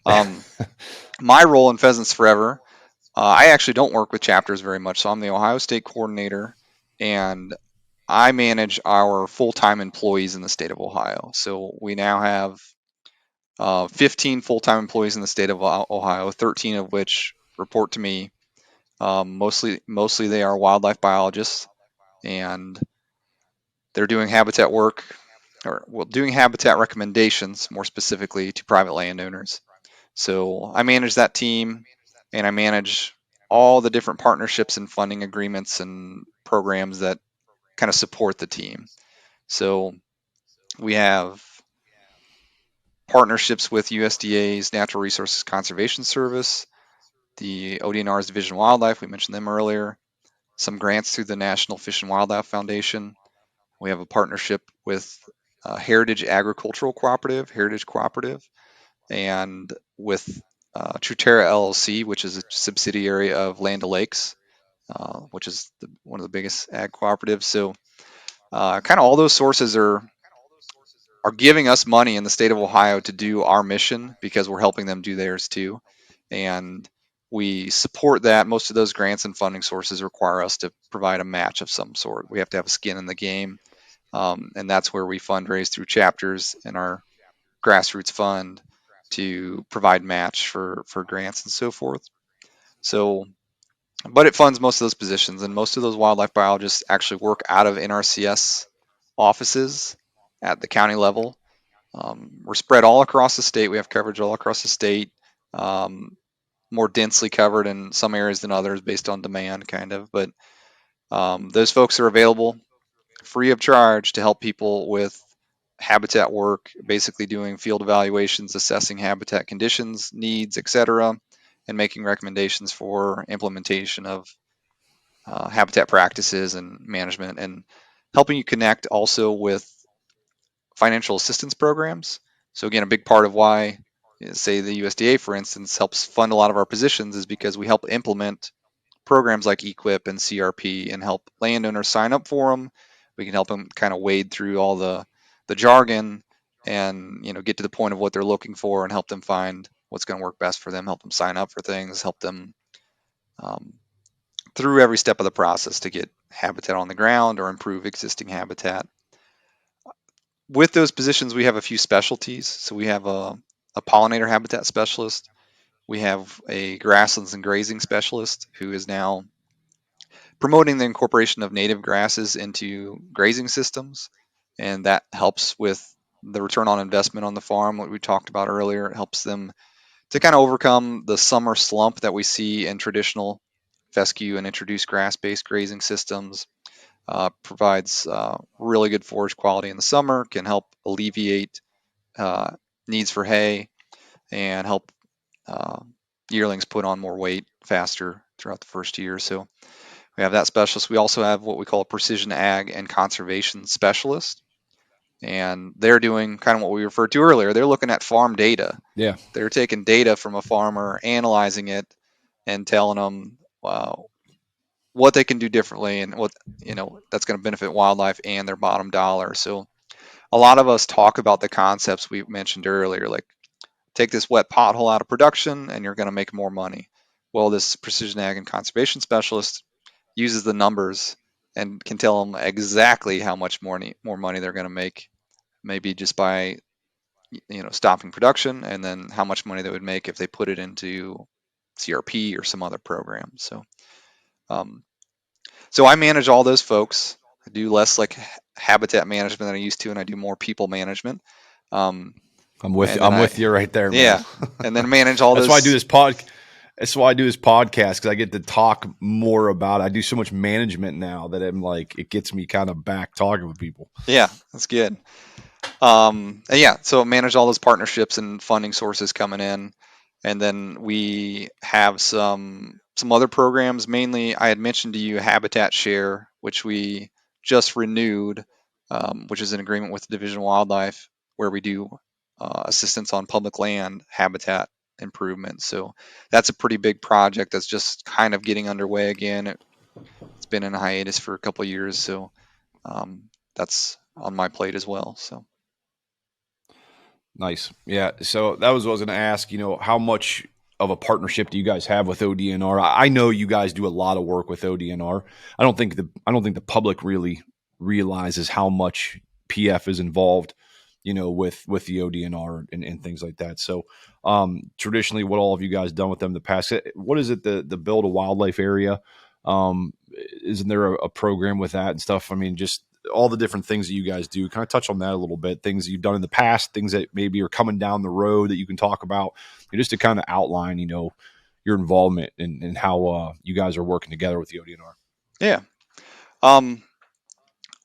Um, my role in Pheasants Forever, I actually don't work with chapters very much. So I'm the Ohio State coordinator, and I manage our full-time employees in the state of Ohio. So we now have 15 full-time employees in the state of Ohio, 13 of which report to me. Mostly they are wildlife biologists, and they're doing habitat work, or well, doing habitat recommendations more specifically to private landowners. So I manage that team, and I manage all the different partnerships and funding agreements and programs that kind of support the team. So we have partnerships with USDA's Natural Resources Conservation Service, the ODNR's Division of Wildlife, we mentioned them earlier, some grants through the National Fish and Wildlife Foundation. We have a partnership with Heritage Agricultural Cooperative, Heritage Cooperative, and with Truterra LLC, which is a subsidiary of Land O'Lakes, which is one of the biggest ag cooperatives. So, kind of all those sources are are giving us money in the state of Ohio to do our mission because we're helping them do theirs too. And we support that. Most of those grants and funding sources require us to provide a match of some sort. We have to have a skin in the game. And that's where we fundraise through chapters in our grassroots fund to provide match for grants and so forth. So, but it funds most of those positions, and most of those wildlife biologists actually work out of NRCS offices at the county level. We're spread all across the state. We have coverage all across the state, um, more densely covered in some areas than others based on demand, kind of. But those folks are available free of charge to help people with habitat work, basically doing field evaluations, assessing habitat conditions, needs, etc., and making recommendations for implementation of habitat practices and management, and helping you connect also with financial assistance programs. So again, a big part of why, say, the USDA, for instance, helps fund a lot of our positions is because we help implement programs like EQIP and CRP and help landowners sign up for them. We can help them kind of wade through all the jargon and get to the point of what they're looking for and help them find what's going to work best for them. Help them sign up for things. Help them um, through every step of the process to get habitat on the ground or improve existing habitat. With those positions, we have a few specialties. So we have a pollinator habitat specialist. We have a grasslands and grazing specialist who is now promoting the incorporation of native grasses into grazing systems, and that helps with the return on investment on the farm, what we talked about earlier. It helps them to kind of overcome the summer slump that we see in traditional fescue and introduced grass-based grazing systems. Provides really good forage quality in the summer, can help alleviate uh, needs for hay, and help uh, yearlings put on more weight faster throughout the first year. So we have that specialist. We also have what we call a precision ag and conservation specialist, and they're doing kind of what we referred to earlier. They're looking at farm data. Yeah. They're taking data from a farmer, analyzing it, and telling them what they can do differently and what that's going to benefit wildlife and their bottom dollar. So a lot of us talk about the concepts we mentioned earlier, like take this wet pothole out of production and you're going to make more money. Well, this precision ag and conservation specialist uses the numbers and can tell them exactly how much more money they're going to make, maybe just by stopping production, and then how much money they would make if they put it into CRP or some other program. Um, so I manage all those folks. I do less like habitat management than I used to, and I do more people management. Um, I'm with you. and then I'm with you right there, man. yeah, and then manage all That's why I do those. this pod. That's why I do this podcast, because I get to talk more about it. I do so much management now that I'm like, it gets me kind of back talking with people. Yeah, that's good. And yeah, so manage all those partnerships and funding sources coming in, and then we have some other programs. Mainly, I had mentioned to you Habitat Share, which we just renewed, which is an agreement with the Division of Wildlife, where we do assistance on public land habitat improvement. So that's a pretty big project that's just kind of getting underway again. It's been in a hiatus for a couple of years, so um, that's on my plate as well. So. Nice. Yeah. So that was what I was going to ask. How much of a partnership do you guys have with ODNR? I know you guys do a lot of work with ODNR. I don't think the public really realizes how much PF is involved, with the ODNR and things like that. So, traditionally, what all of you guys done with them in the past? What is it? The build a wildlife area. Isn't there a program with that and stuff? I mean, just all the different things that you guys do. Kind of touch on that a little bit. Things that you've done in the past, things that maybe are coming down the road that you can talk about, just to kind of outline, your involvement and how you guys are working together with the ODNR. Yeah. Um,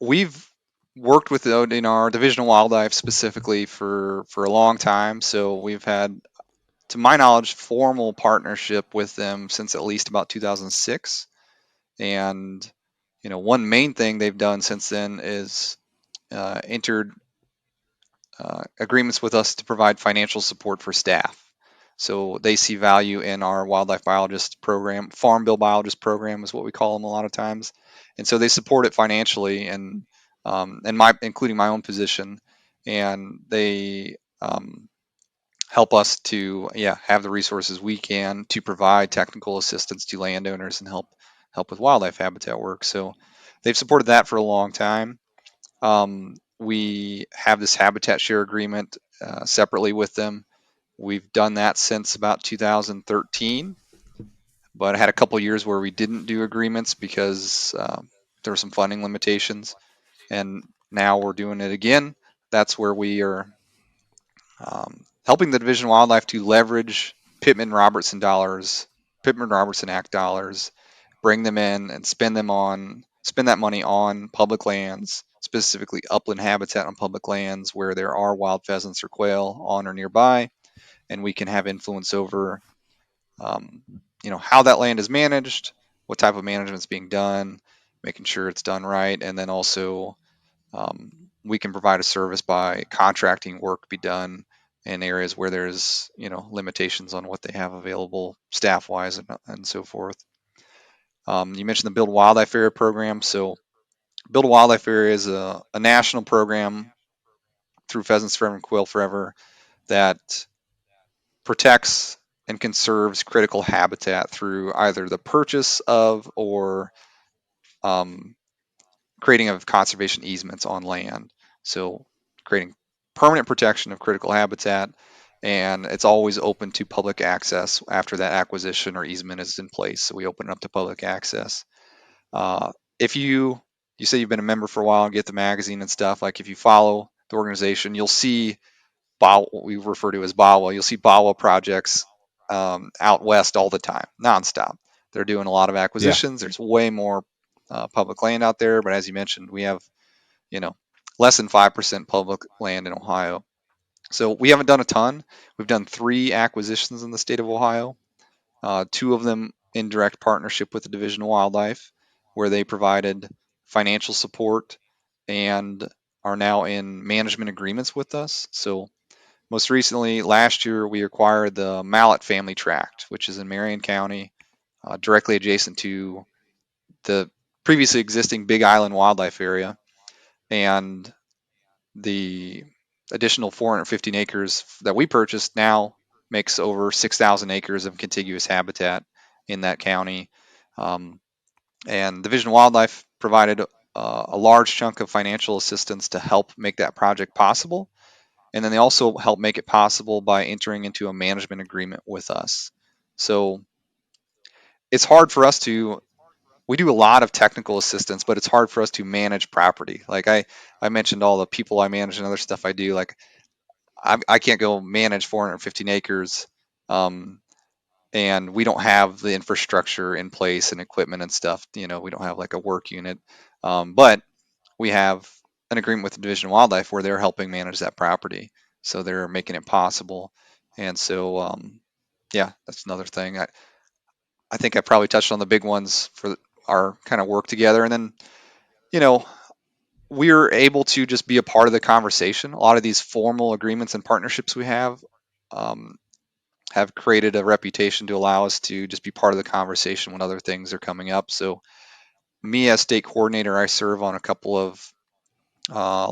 we've worked with the ODNR, Division of Wildlife specifically, for a long time. So we've had, to my knowledge, formal partnership with them since at least about 2006. And one main thing they've done since then is entered agreements with us to provide financial support for staff. So they see value in our wildlife biologist program, farm bill biologist program is what we call them a lot of times, and so they support it financially, and my including my own position, and they help us to have the resources we can to provide technical assistance to landowners and help with wildlife habitat work. So they've supported that for a long time. We have this habitat share agreement separately with them. We've done that since about 2013, but I had a couple years where we didn't do agreements because there were some funding limitations, and now we're doing it again. That's where we are helping the Division of Wildlife to leverage Pittman Robertson Act dollars, bring them in and spend that money on public lands, specifically upland habitat on public lands where there are wild pheasants or quail on or nearby, and we can have influence over, um, how that land is managed, what type of management is being done, making sure it's done right, and then also we can provide a service by contracting work be done in areas where there's limitations on what they have available staff wise and so forth. You mentioned the Build a Wildlife Area program. So Build a Wildlife Area is a national program through Pheasants Forever and Quail Forever that protects and conserves critical habitat through either the purchase of or um, creating of conservation easements on land. So creating permanent protection of critical habitat, and it's always open to public access after that acquisition or easement is in place. So we open it up to public access. If you say you've been a member for a while and get the magazine and stuff, like if you follow the organization, you'll see what we refer to as BAWA. You'll see BAWA projects out west all the time, nonstop. They're doing a lot of Yeah. acquisitions. There's way more public land out there, but as you mentioned, we have you know less than 5% public land in Ohio. So we haven't done a ton. We've done 3 acquisitions in the state of Ohio, 2 of them in direct partnership with the Division of Wildlife, where they provided financial support and are now in management agreements with us. So most recently, last year, we acquired the Mallet Family Tract, which is in Marion County, directly adjacent to the previously existing Big Island Wildlife Area. And the additional 415 acres that we purchased now makes over 6,000 acres of contiguous habitat in that county. Um, and Division of Wildlife provided a large chunk of financial assistance to help make that project possible. And then they also help make it possible by entering into a management agreement with us. So it's hard for us to, we do a lot of technical assistance, but it's hard for us to manage property. Like I mentioned all the people I manage and other stuff I do. Like I can't go manage 415 acres, um, and we don't have the infrastructure in place and equipment and stuff. We don't have like a work unit, but we have an agreement with the Division of Wildlife where they're helping manage that property, so they're making it possible. And so, that's another thing. I think I probably touched on the big ones for our kind of work together, and then you know we're able to just be a part of the conversation. A lot of these formal agreements and partnerships we um, have created a reputation to allow us to just be part of the conversation when other things are coming up. So, me as state coordinator, I serve on a couple of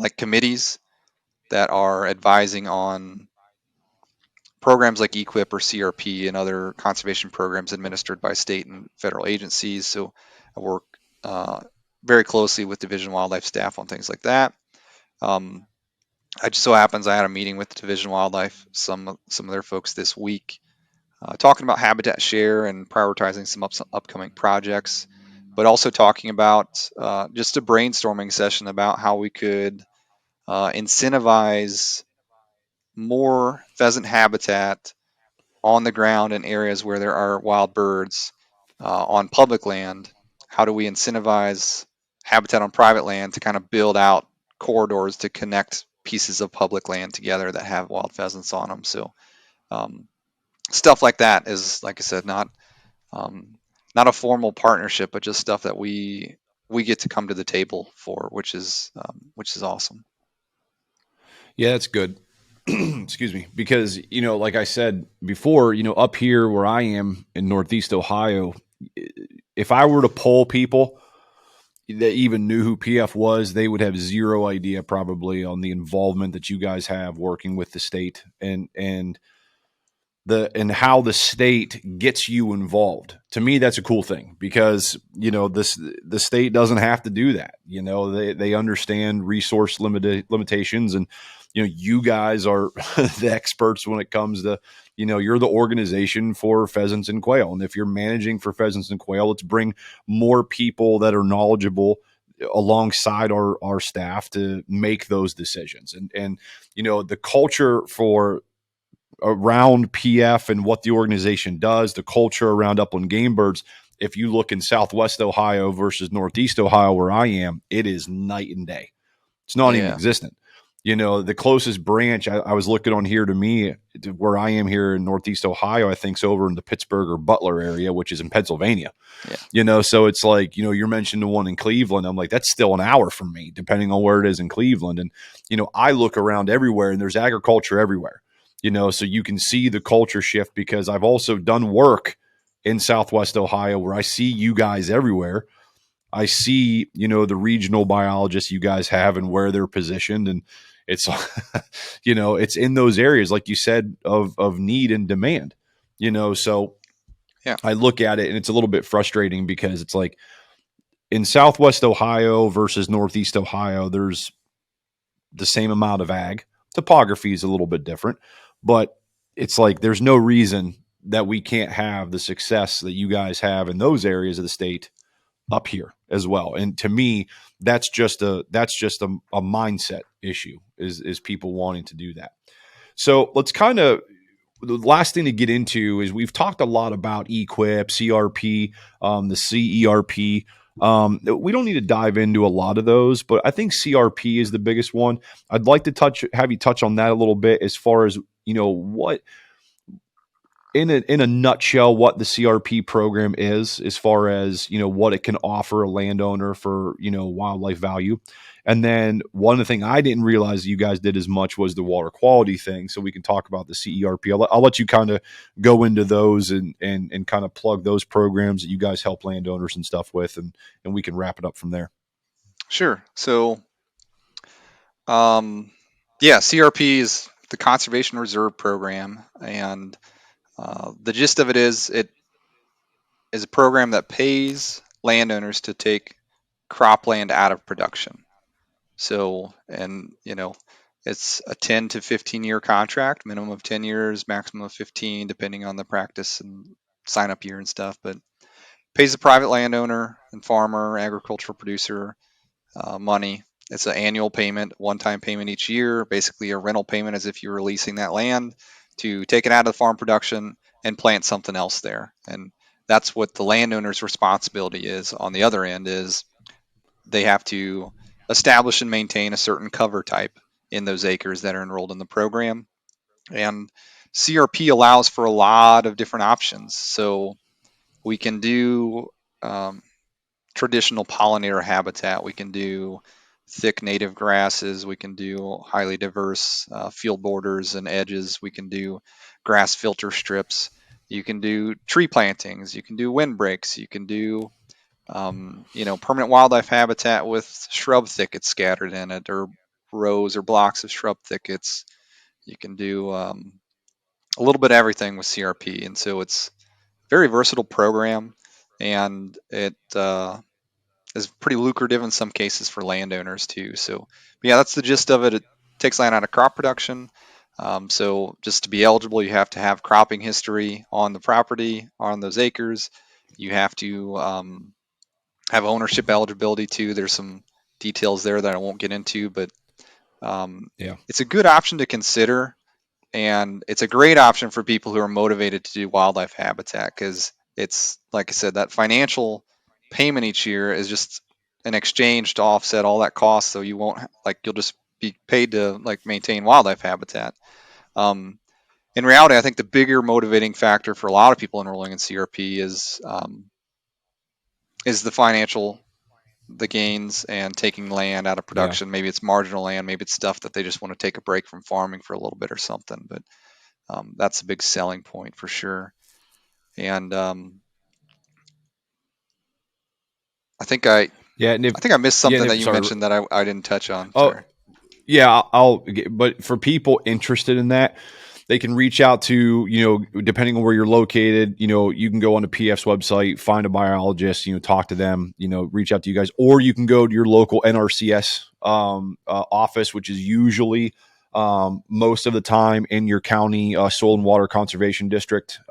like committees that are advising on programs like EQIP or CRP and other conservation programs administered by state and federal agencies. So, I work uh, very closely with Division of Wildlife staff on things like that. Um, it just so happens I had a meeting with the Division of Wildlife, some of their folks this week, talking about habitat share and prioritizing some upcoming projects, but also talking about just a brainstorming session about how we could incentivize more pheasant habitat on the ground in areas where there are wild birds on public land. How do we incentivize habitat on private land to kind of build out corridors to connect pieces of public land together that have wild pheasants on them? So um, stuff like that is, like I said, um, not a formal partnership, but just stuff that we get to come to the table for, which is awesome. Yeah, that's good. Excuse me. Because, like I said before, up here where I am in Northeast Ohio, if I were to poll people, that even knew who PF was, they would have zero idea probably on the involvement that you guys have working with the state and how the state gets you involved. To me, that's a cool thing because the state doesn't have to do that. They understand resource limitations, and you guys are the experts when it comes to you're the organization for pheasants and quail, and if you're managing for pheasants and quail, let's bring more people that are knowledgeable alongside our staff to make those decisions. And the culture for around PF and what the organization does, the culture around upland game birds. If you look in Southwest Ohio versus Northeast Ohio, where I am, it is night and day. It's not even Yeah. existent. The closest branch I was looking on here to me, to where I am here in Northeast Ohio, I think is over in the Pittsburgh or Butler area, which is in Pennsylvania. Yeah. So it's like, you mentioned the one in Cleveland. I'm like, that's still an hour from me, depending on where it is in Cleveland. And, I look around everywhere and there's agriculture everywhere, so you can see the culture shift because I've also done work in Southwest Ohio where I see you guys everywhere. I see, the regional biologists you guys have and where they're positioned. And it's, it's in those areas, like you said, of need and demand, so Yeah. I look at it and it's a little bit frustrating because it's like in Southwest Ohio versus Northeast Ohio, there's the same amount of ag. Topography is a little bit different, but it's like there's no reason that we can't have the success that you guys have in those areas of the state up here as well. And to me, that's just a mindset issue is people wanting to do that. So let's kind of the last thing to get into is we've talked a lot about equip, CRP, the CERP. We don't need to dive into a lot of those, but I think CRP is the biggest one. I'd like to have you touch on that a little bit as far as what in a nutshell what the CRP program is as far as what it can offer a landowner for wildlife value. And then one of the thing I didn't realize you guys did as much was the water quality thing. So we can talk about the CERP. I'll let you kind of go into those and kind of plug those programs that you guys help landowners and stuff with, and we can wrap it up from there. Sure. So, yeah, CRP is the Conservation Reserve Program, and the gist of it is a program that pays landowners to take cropland out of production. So, and it's a 10 to 15-year contract, minimum of 10 years, maximum of 15, depending on the practice and sign up year and stuff. But pays the private landowner and farmer, agricultural producer money. It's an annual payment, one-time payment each year, basically a rental payment as if you were leasing that land to take it out of the farm production and plant something else there. And that's what the landowner's responsibility is on the other end is they have to establish and maintain a certain cover type in those acres that are enrolled in the program. And CRP allows for a lot of different options. So we can do traditional pollinator habitat. We can do thick native grasses. We can do highly diverse field borders and edges. We can do grass filter strips. You can do tree plantings. You can do windbreaks. You can do permanent wildlife habitat with shrub thickets scattered in it, or rows or blocks of shrub thickets. You can do a little bit of everything with CRP, and so it's a very versatile program, and it is pretty lucrative in some cases for landowners too. So, yeah, that's the gist of it. It takes land out of crop production. So, just to be eligible, you have to have cropping history on the property, on those acres. You have to have ownership eligibility too. There's some details there that I won't get into, but Yeah. it's a good option to consider, and it's a great option for people who are motivated to do wildlife habitat because it's like I said, that financial payment each year is just an exchange to offset all that cost. So you won't you'll just be paid to maintain wildlife habitat. Um, in reality, I think the bigger motivating factor for a lot of people enrolling in CRP is the gains and taking land out of Yeah. production. Maybe it's marginal land, maybe it's stuff that they just want to take a break from farming for a little bit or something. But that's a big selling point for sure. And I think Yeah, and I think I missed and something that if you sorry, mentioned that I didn't touch on. oh Sorry. yeah, but for people interested in that, they can reach out to, depending on where you're located, you can go on the PF's website, find a biologist, talk to them, reach out to you guys, or you can go to your local NRCS office, which is usually most of the time in your county soil and water conservation district,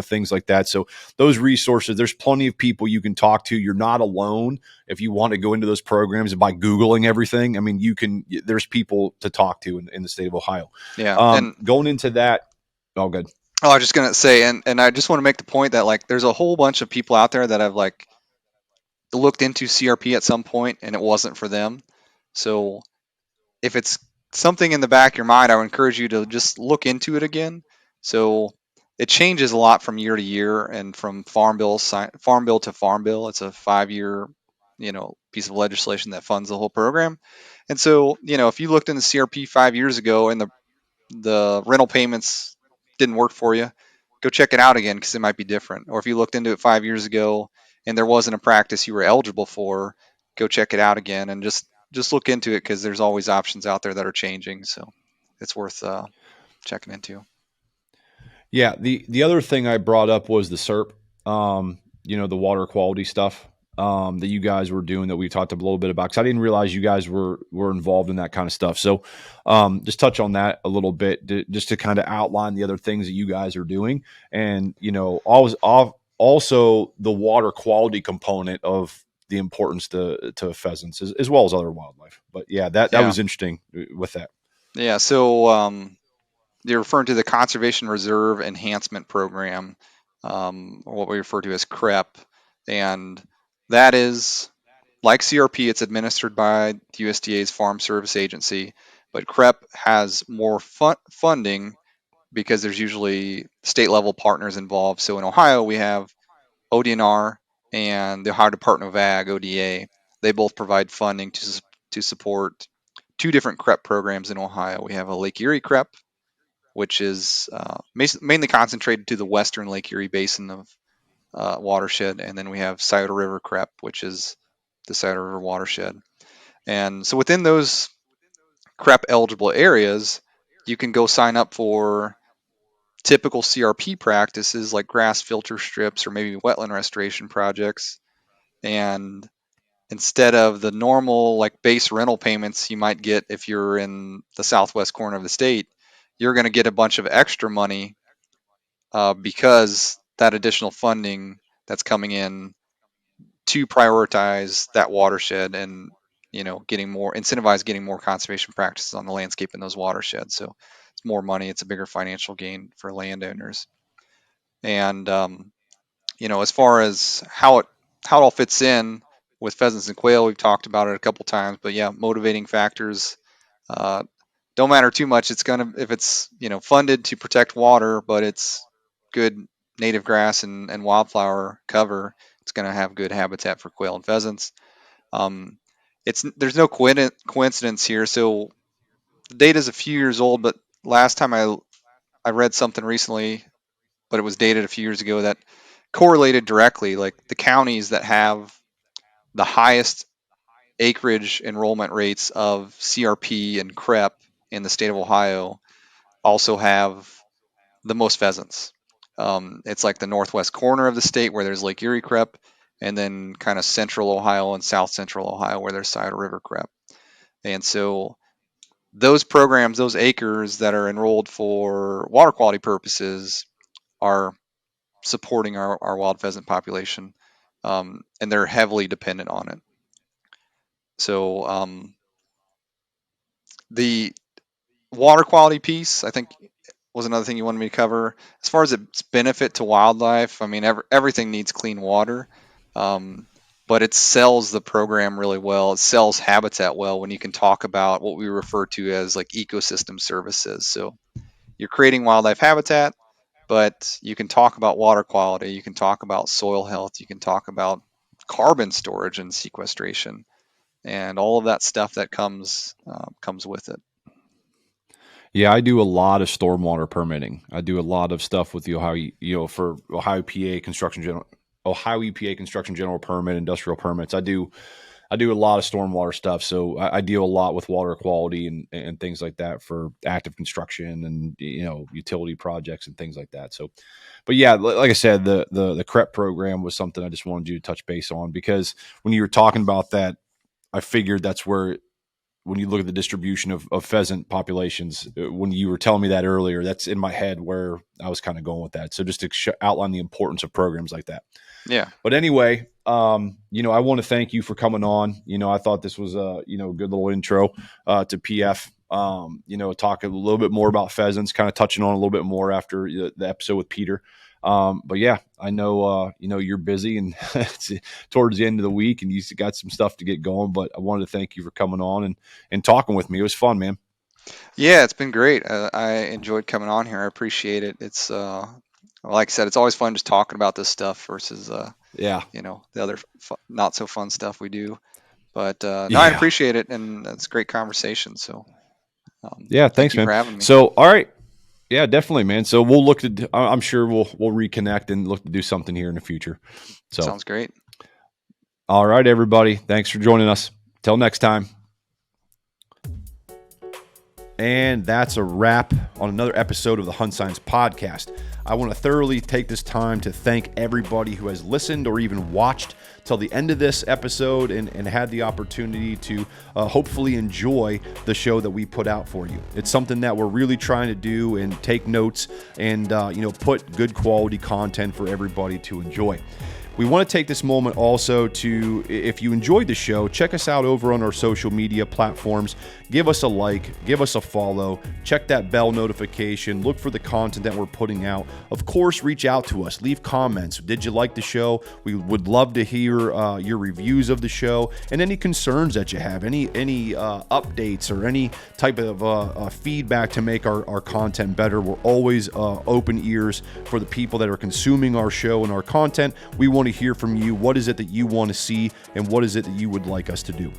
things like that. So those resources, there's plenty of people you can talk to. You're not alone if you want to go into those programs by Googling everything. I mean, there's people to talk to in the state of Ohio. Yeah, and Going into that, oh, good. oh, I was just gonna say, and I just want to make the point that like there's a whole bunch of people out there that have like looked into CRP at some point and it wasn't for them. So if it's something in the back of your mind, I would encourage you to just look into it again. So it changes a lot from year to year and from farm bill to farm bill. It's a 5 year, piece of legislation that funds the whole program. And so, if you looked in the CRP 5 years ago and the rental payments didn't work for you, go check it out again because it might be different. Or if you looked into it 5 years ago and there wasn't a practice you were eligible for, go check it out again and just look into it because there's always options out there that are changing. So it's worth checking into. Yeah, the other thing I brought up was the SERP, the water quality stuff that you guys were doing that we talked a little bit about, because I didn't realize you guys were involved in that kind of stuff. So just touch on that a little bit, just to kind of outline the other things that you guys are doing, and always also the water quality component of the importance to pheasants as well as other wildlife. But yeah, that Yeah. was interesting with that. Yeah. So you're referring to the Conservation Reserve Enhancement Program, or what we refer to as CREP. And that is like CRP, it's administered by the USDA's Farm Service Agency, but CREP has more funding because there's usually state level partners involved. So in Ohio, we have ODNR and the Ohio Department of Ag, ODA. They both provide funding to support two different CREP programs in Ohio. We have a Lake Erie CREP, which is mainly concentrated to the western Lake Erie Basin of watershed, and then we have Scioto River CREP, which is the Scioto River watershed. And so within those CREP eligible areas, you can go sign up for typical CRP practices like grass filter strips or maybe wetland restoration projects. And instead of the normal like base rental payments you might get if you're in the southwest corner of the state, you're going to get a bunch of extra money because that additional funding that's coming in to prioritize that watershed and getting more incentivize getting more conservation practices on the landscape in those watersheds. So it's more money, it's a bigger financial gain for landowners. And as far as how it all fits in with pheasants and quail, we've talked about it a couple times. But yeah, motivating factors uh, don't matter too much. It's gonna if it's funded to protect water, but it's good native grass and wildflower cover. It's gonna have good habitat for quail and pheasants. Um, there's no coincidence here. So the data is a few years old, but last time I read something recently, but it was dated a few years ago that correlated directly. Like the counties that have the highest acreage enrollment rates of CRP and CREP in the state of Ohio also have the most pheasants. It's like the northwest corner of the state where there's Lake Erie CREP, and then kind of central Ohio and south central Ohio where there's Scioto River CREP. And so those programs, those acres that are enrolled for water quality purposes are supporting our wild pheasant population, and they're heavily dependent on it. So the water quality piece, I think, was another thing you wanted me to cover. As far as its benefit to wildlife, I mean, everything needs clean water, um, but it sells the program really well. It sells habitat well when you can talk about what we refer to as like ecosystem services. So you're creating wildlife habitat, but you can talk about water quality, you can talk about soil health, you can talk about carbon storage and sequestration, and all of that stuff that comes with it. Yeah, I do a lot of stormwater permitting. I do a lot of stuff with the Ohio, for Ohio EPA construction general Permit, industrial permits. I do I do a lot of stormwater stuff, so I deal a lot with water quality and things like that for active construction and utility projects and things like that. So, but yeah, like I said, the CREP program was something I just wanted you to touch base on, because when you were talking about that, I figured that's where, when you look at the distribution of pheasant populations, when you were telling me that earlier, that's in my head where I was kind of going with that. So just to outline the importance of programs like that. Yeah. But anyway, I want to thank you for coming on. I thought this was a, good little intro to PF. Talk a little bit more about pheasants, kind of touching on a little bit more after the episode with Peter. But yeah, I know, you're busy and it's towards the end of the week and you got some stuff to get going, but I wanted to thank you for coming on and talking with me. It was fun, man. Yeah, it's been great. I enjoyed coming on here. I appreciate it. It's like I said, it's always fun just talking about this stuff versus Yeah. the other not so fun stuff we do. But no, Yeah. I appreciate it, and it's a great conversation. So yeah, thank thanks, you man. for having me. So, all right. Yeah, definitely, man. So we'll look to, I'm sure we'll reconnect and look to do something here in the future. So Sounds great. All right, everybody. Thanks for joining us. Till next time. And that's a wrap on another episode of the HuntScience podcast. I want to thoroughly take this time to thank everybody who has listened or even watched till the end of this episode and had the opportunity to hopefully enjoy the show that we put out for you. It's something that we're really trying to do and take notes and put good quality content for everybody to enjoy. We want to take this moment also to, if you enjoyed the show, check us out over on our social media platforms. Give us a like, give us a follow, check that bell notification, look for the content that we're putting out. Of course, reach out to us, leave comments. Did you like the show? We would love to hear your reviews of the show and any concerns that you have, any updates or any type of feedback to make our content better. We're always open ears for the people that are consuming our show and our content. We want to hear from you. What is it that you want to see and what is it that you would like us to do?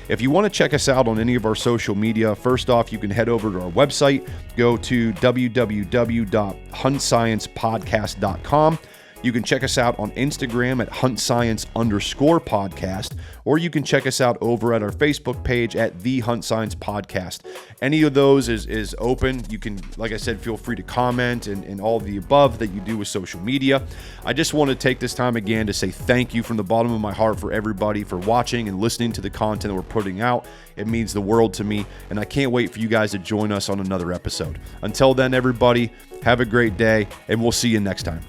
If you want to check us out on any of our social media, first off, you can head over to our website, go to www.huntsciencepodcast.com. You can check us out on Instagram at HuntScience_podcast, or you can check us out over at our Facebook page at The HuntScience Podcast. Any of those is open. You can, like I said, feel free to comment and all of the above that you do with social media. I just want to take this time again to say thank you from the bottom of my heart for everybody for watching and listening to the content that we're putting out. It means the world to me, and I can't wait for you guys to join us on another episode. Until then, everybody, have a great day, and we'll see you next time.